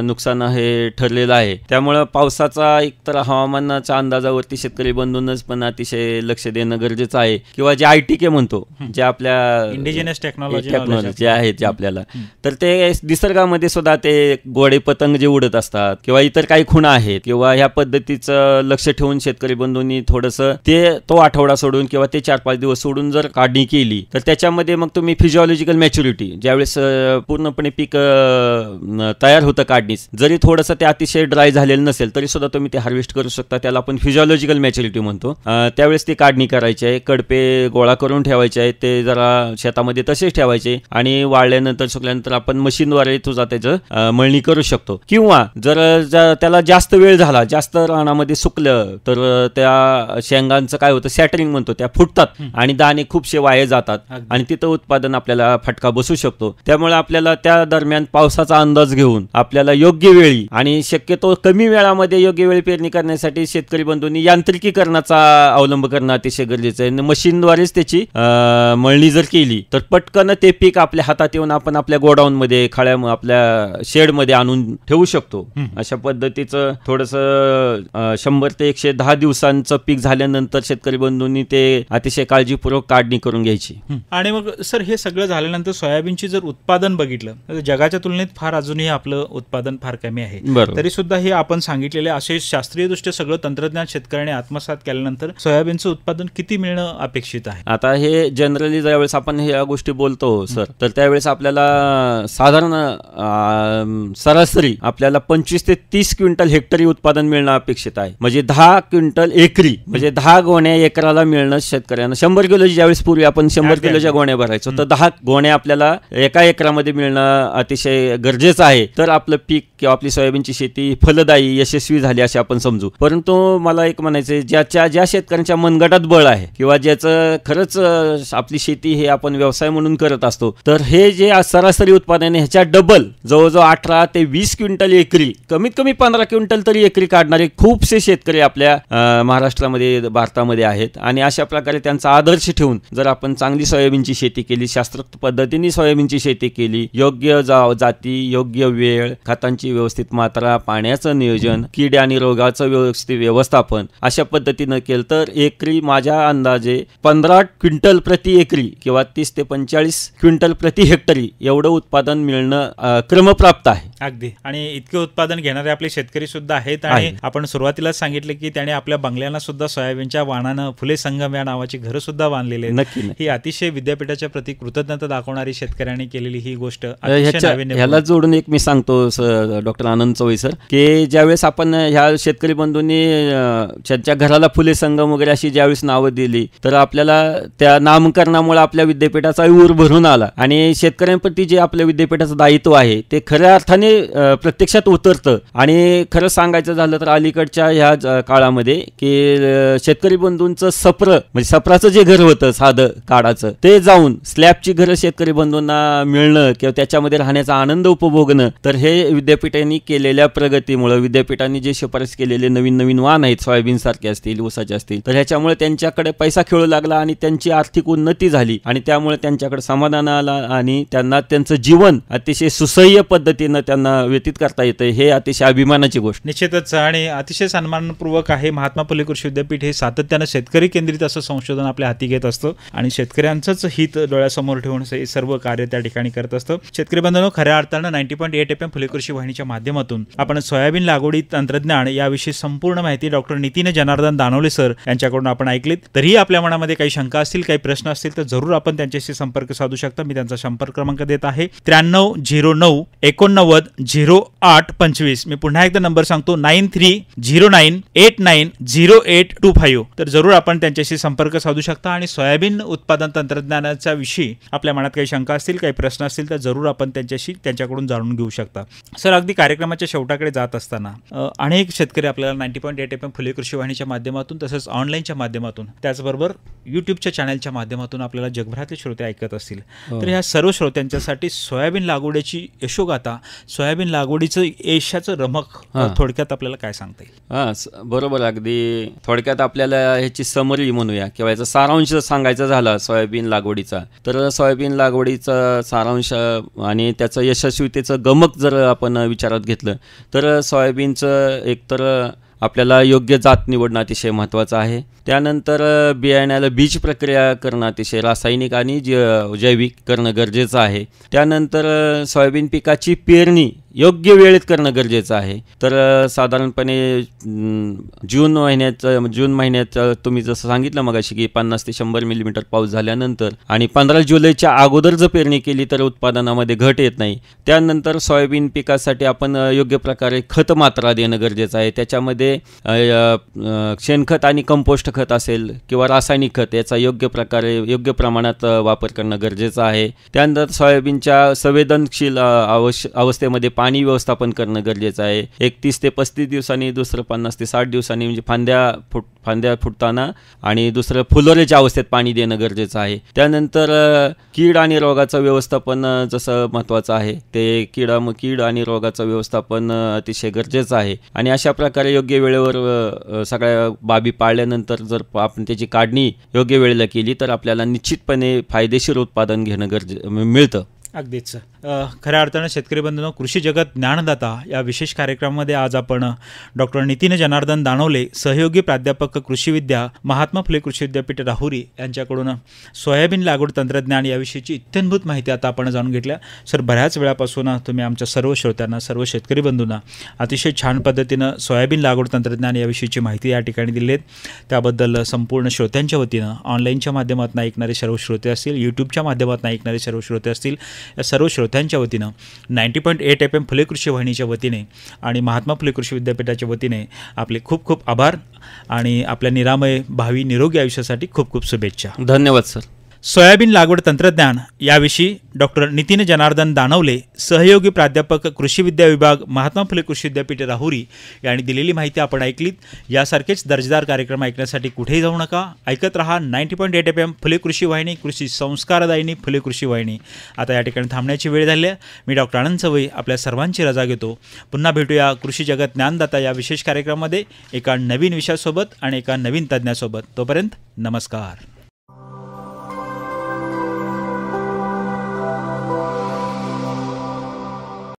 नुकसान हे ठरलेलं आहे. त्यामुळं पावसाचा एकतर हवामानाच्या अंदाजावरती शेतकरी बंधूंच पण अतिशय लक्ष देणं गरजेचं आहे. किंवा जे ITK म्हणतो, जे आपल्या इंडिजिनस टेक्नॉलॉजी आहेत जे आपल्याला, तर ते निसर्गामध्ये सुद्धा ते गोडे पतंग जे उडत असतात किंवा इतर काही खुणा आहेत किंवा ह्या पद्धतीचं लक्ष ठेवून शेतकरी बंधूंनी थोडंसं तो आठवडा सोडून किंवा ते 4-5 दिवस सोडून जर काढणी केली तर त्याच्यामध्ये मग तुम्ही फिजिओलॉजिकल मॅच्युरिटी ज्यावेळेस पूर्णपणे पीक तयार होतं काढणीस, जरी थोडंसं ते अतिशय ड्राय झालेलं नसेल तरी सुद्धा तुम्ही ते हार्वेस्ट करू शकता. त्याला आपण फिजिओलॉजिकल मॅच्युरिटी म्हणतो. त्यावेळेस ती काढणी करायची आहे. कडपे गोळा करून ठेवायचे आहेत, ते जरा शेतामध्ये तसेच ठेवायचे आणि वाळल्यानंतर सुकल्यानंतर आपण मशीनद्वारे तुझा त्याचं मळणी करू शकतो. किंवा जर त्याला जास्त वेळ झाला, जास्त रानामध्ये सुकलं तर त्या शेंगांचं काय होतं, सॅटरिंग म्हणतो, त्या फुटतात आणि दाणे खूपशे वाये जातात आणि तिथं उत्पादन आपल्याला फटका बसू शकतो. त्यामुळे आपल्याला त्या दरम्यान पावसाचा अंदाज घेऊन आपल्याला योग्य वेळी आणि शक्यतो कमी वेळामध्ये योग्य वेळी पेरणी करण्यासाठी शेतकरी बंधूंनी यांत्रिकीकरणाचा अवलंब करणं अतिशय गरजेचं आहे. मशीनद्वारेच त्याची मळणी जर केली तर पटकन ते पीक आपल्या हातात येऊन आपण आपल्या गोडाऊनमध्ये आपल्या शेडमध्ये आणून ठेवू शकतो. अशा पद्धतीचं थोडंसं 100 ते 110 दिवसांचं पीक झाल्यानंतर शेतकरी बंधूंनी ते अतिशय काळजीपूर्वक काढणी करून घ्यायची. आणि मग सर, हे सगळं झाल्यानंतर सोयाबीनची जर उत्पादन बघितलं तर जगाच्या तुलनेत फार अजूनही आपलं उत्पादन फार कमी आहे. तरी सुद्धा हे आपण सांगितलेले असे शास्त्रीयदृष्ट्या सगळं तंत्रज्ञान शेतकऱ्याने आत्मसात केल्यानंतर सोयाबीनचं उत्पादन किती मिळणं अपेक्षित आहे? आता हे जनरली ज्यावेळेस आपण ह्या गोष्टी बोलतो सर, तर त्यावेळेस आपल्याला साधारण सरासरी आपल्याला 25 ते 30 क्विंटल हेक्टरी उत्पादन मिळणं अपेक्षित आहे. म्हणजे 10 क्विंटल एकरी, म्हणजे 10 गोण्या एकराला मिळणं शेतकऱ्यांना. 100 किलोची ज्यावेळेस पूर्वी आपण 100 किलोच्या गोण्या भरायचो, तर 10 गोण्या आपल्याला एका एकरामध्ये मिळणं अतिशय गरजेचं आहे. तर आपलं पीक किंवा आपली सोयाबीनची शेती फलदायी यशस्वी झाली असे आपण समजू, परंतु मला एक म्हणायचं ज्या शेतकऱ्यांच्या मनगटात बळ आहे किंवा ज्याचं खरंच आपली शेती हे आपण व्यवसाय म्हणून करत असतो, तर हे जे सरासरी उत्पादन आहे ह्याच्या डबल जवळजवळ 18 ते 20 क्विंटल एकरी, कमीत कमी 15 क्विंटल तरी एकरी काढणारे खूपसे शेतकरी आपल्या महाराष्ट्रामध्ये भारतामध्ये आहेत. आणि अशा प्रकारे त्यांचा आदर्श ठेवून जर आपण चांगली सोयाबीनची शेती केली, शास्त्रोक्त पद्धतीने सोयाबीनची शेती केली, योग्य जाती, योग्य वेळ, खतांची व्यवस्थित मात्रा, पाण्याचं नियोजन, कीड आणि रोगाचं व्यवस्थित व्यवस्थापन अशा पद्धतीनं केलं तर एकरी माझ्या अंदाजे 15 क्विंटल प्रति एकरी किंवा 30 ते 45 क्विंटल प्रति हेक्टरी एवढं उत्पादन मिळणं क्रमप्राप्त आहे. अगदी. आणि इतके उत्पादन घेणारे आपले शेतकरी सुद्धा आहेत. आणि आपण सुरुवातीला सांगितलं की त्याने आपल्या बंगल्यांना सुद्धा सोयाबीनच्या वाणानं फुले संगम या नावाची घरं सुद्धा बांधलेली आहेत. नक्की. ही अतिशय विद्यापीठाच्या प्रति कृतज्ञता दाखवणारी शेतकऱ्यांनी केलेली ही गोष्ट. ह्याला जोडून एक मी सांगतो डॉक्टर आनंद चवई सर, की ज्यावेळेस आपण ह्या शेतकरी बंधूंनी त्यांच्या घराला फुले संगम वगैरे अशी ज्यावेळेस नावं दिली, तर आपल्याला त्या नामकरणामुळे आपल्या विद्यापीठाचा ऊर भरून आला आणि शेतकऱ्यांप्रती जे आपल्या विद्यापीठाचं दायित्व आहे ते खऱ्या अर्थाने प्रत्यक्षात उतरतं. आणि खरं सांगायचं झालं तर अलीकडच्या ह्या काळामध्ये की शेतकरी बंधूंचं म्हणजे सपराचं जे घर होतं साधं काडाचं, ते जाऊन स्लॅबची घरं शेतकरी बंधूंना मिळणं किंवा त्याच्यामध्ये राहण्याचा आनंद उपभोगणं, तर हे विद्यापीठांनी केलेल्या प्रगतीमुळे, विद्यापीठांनी जे शिफारस केलेले नवीन नवीन वाण आहेत, सोयाबीन सारखे असतील, ऊसाचे असतील, तर ह्याच्यामुळे त्यांच्याकडे पैसा खेळू लागला आणि त्यांची आर्थिक उन्नती झाली आणि त्यामुळे त्यांच्याकडे समाधान आलं आणि त्यांना त्यांचं जीवन अतिशय सुसह्य पद्धतीनं त्यांना व्यतीत करता येतं. हे अतिशय अभिमानाची गोष्ट. निश्चितच. आणि अतिशय सन्मानपूर्वक आहे. महात्मा फुले कृषी विद्यापीठ हे सातत्यानं शेतकरी केंद्रित असं संशोधन आपल्या हाती घेत असतं आणि शेतकऱ्यांचंच हित डोळ्यासमोर ठेवून हे सर्व कार्य त्या ठिकाणी करत असतं. शेतकरी बंधूंनो, खऱ्या अर्थानं 90.8 FM फुले कृषी वाहिनीच्या माध्यमातून आपण सोयाबीन लागवडी तंत्रज्ञान याविषयी संपूर्ण माहिती डॉक्टर नितीन जनार्दन दानवले सर यांच्याकडून आपण ऐकलीत. तरीही आपल्या मनामध्ये काही शंका असतील, काही प्रश्न असतील तर जरूर आपण त्यांच्याशी संपर्क साधू शकता. मी त्यांचा संपर्क क्रमांक देत आहे 9309 89 08 25. मी पुन्हा एकदा नंबर सांगतो 9309890825. तर जरूर आपण त्यांच्याशी संपर्क साधू शकता आणि सोयाबीन उत्पादन तंत्रज्ञानाच्या विषयी आपल्या मनात काही शंका असतील, काही प्रश्न असतील तर जरूर आपण त्यांच्याकडून जाणून घेऊ शकता. सर, अगदी कार्यक्रमाच्या शेवटाकडे जात असताना अनेक शेतकरी आपल्याला 90.8 FM फुले कृषी वाहिनीच्या माध्यमातून तसंच ऑनलाईनच्या माध्यमातून त्याचबरोबर युट्यूबच्या चॅनलच्या माध्यमातून आपल्याला जगभरातले श्रोते ऐकत असतील. तर ह्या सर्व श्रोत्यांच्यासाठी सोयाबीन लागवडीची यशोगाथा, सोयाबीन लागवडीचं यशाचं रमक थोडक्यात आपल्याला काय सांगता येईल? बरोबर. अगदी थोडक्यात आपल्याला ह्याची समरी म्हणूया किंवा याचा सारांश सांगायचा झाला सोयाबीन लागवडीचा, तर सोयाबीन लागवडीचा सारांश आणि त्याचं यशस्वीतेचं गमक जर आपण विचारात घेतलं तर सोयाबीनचं एकतर आपल्याला योग्य जात निवडणं अतिशय महत्त्वाचं आहे. त्यानंतर बियाण्याला बीज प्रक्रिया करणं अतिशय रासायनिक आणि जैविक करणं गरजेचं आहे. त्यानंतर सोयाबीन पिकाची पेरणी योग्य वेळेत करणं गरजेचं आहे. तर साधारणपणे जून महिन्यात तुम्ही जसं सांगितलं मगाशी की 50 ते 100 मिलीमीटर पाऊस झाल्यानंतर आणि 15 जुलैच्या अगोदर जर पेरणी केली तर उत्पादनामध्ये घट येत नाही. त्यानंतर सोयाबीन पिकासाठी आपण योग्य प्रकारे खत मात्रा देणं गरजेचं आहे. त्याच्यामध्ये शेणखत आणि कंपोस्ट खत असेल किंवा रासायनिक खत याचा योग्य प्रमाणात वापर करणं गरजेचं आहे. त्यानंतर सोयाबीनच्या संवेदनशील अवस्थेमध्ये पाणी व्यवस्थापन करणं गरजेचं आहे. 31 ते 35 दिवसांनी, दुसरं 50 ते 60 दिवसांनी म्हणजे फांद्या फुटताना आणि दुसरं फुलोऱ्याच्या अवस्थेत पाणी देणं गरजेचं आहे. त्यानंतर कीड आणि रोगाचं व्यवस्थापन जसं महत्त्वाचं आहे ते कीड आणि रोगाचं व्यवस्थापन अतिशय गरजेचं आहे. आणि अशा प्रकारे योग्य वेळेवर सगळ्या बाबी पाळल्यानंतर जर आपण त्याची काढणी योग्य वेळेला केली तर आपल्याला निश्चितपणे फायदेशीर उत्पादन घेणं मिळतं. अगदीच. खऱ्या अर्थानं शेतकरी बंधूंनो, कृषी जगत ज्ञानदाता या विशेष कार्यक्रमामध्ये आज आपण डॉक्टर नितीन जनार्दन दानवले, सहयोगी प्राध्यापक कृषी विद्या, महात्मा फुले कृषी विद्यापीठ राहुरी यांच्याकडून सोयाबीन लागवड तंत्रज्ञान याविषयीची इत्थंभूत माहिती आता आपण जाणून घेतल्या. सर, बऱ्याच वेळापासून तुम्ही आमच्या सर्व श्रोत्यांना, सर्व शेतकरी बंधूंना अतिशय छान पद्धतीनं सोयाबीन लागवड तंत्रज्ञान याविषयीची माहिती या ठिकाणी दिली आहे. त्याबद्दल संपूर्ण श्रोत्यांच्या वतीनं, ऑनलाईनच्या माध्यमातून ऐकणारे सर्व श्रोते असतील, यूट्यूबच्या माध्यमातून ऐकणारे सर्व श्रोते असतील, या सर्व श्रोत्यांच्या वतीनं 90.8 FM फुले कृषी वाहिनीच्या वतीने आणि महात्मा फुले कृषी विद्यापीठाच्या वतीने आपले खूप खूप आभार आणि आपल्या निरामय भावी निरोगी आयुष्यासाठी खूप खूप शुभेच्छा. धन्यवाद सर. सोयाबीन लागवड तंत्रज्ञान याविषयी डॉक्टर नितीन जनार्दन दानवले, सहयोगी प्राध्यापक कृषी विद्या विभाग, महात्मा फुले कृषी विद्यापीठ राहुरी यांनी दिलेली माहिती आपण ऐकलीत. यासारखेच दर्जेदार कार्यक्रम ऐकण्यासाठी कुठेही जाऊ नका. ऐकत रहा 90.8 FM फुले कृषी वाहिनी, कृषी संस्कारदायिनी फुले कृषी वाहिनी. आता या ठिकाणी थांबण्याची वेळ झाली आहे. मी डॉक्टर आनंद चवई आपल्या सर्वांची रजा घेतो. पुन्हा भेटूया कृषी जगत ज्ञानदाता या विशेष कार्यक्रमामध्ये एका नवीन विषयासोबत आणि एका नवीन तज्ज्ञासोबत. तोपर्यंत नमस्कार.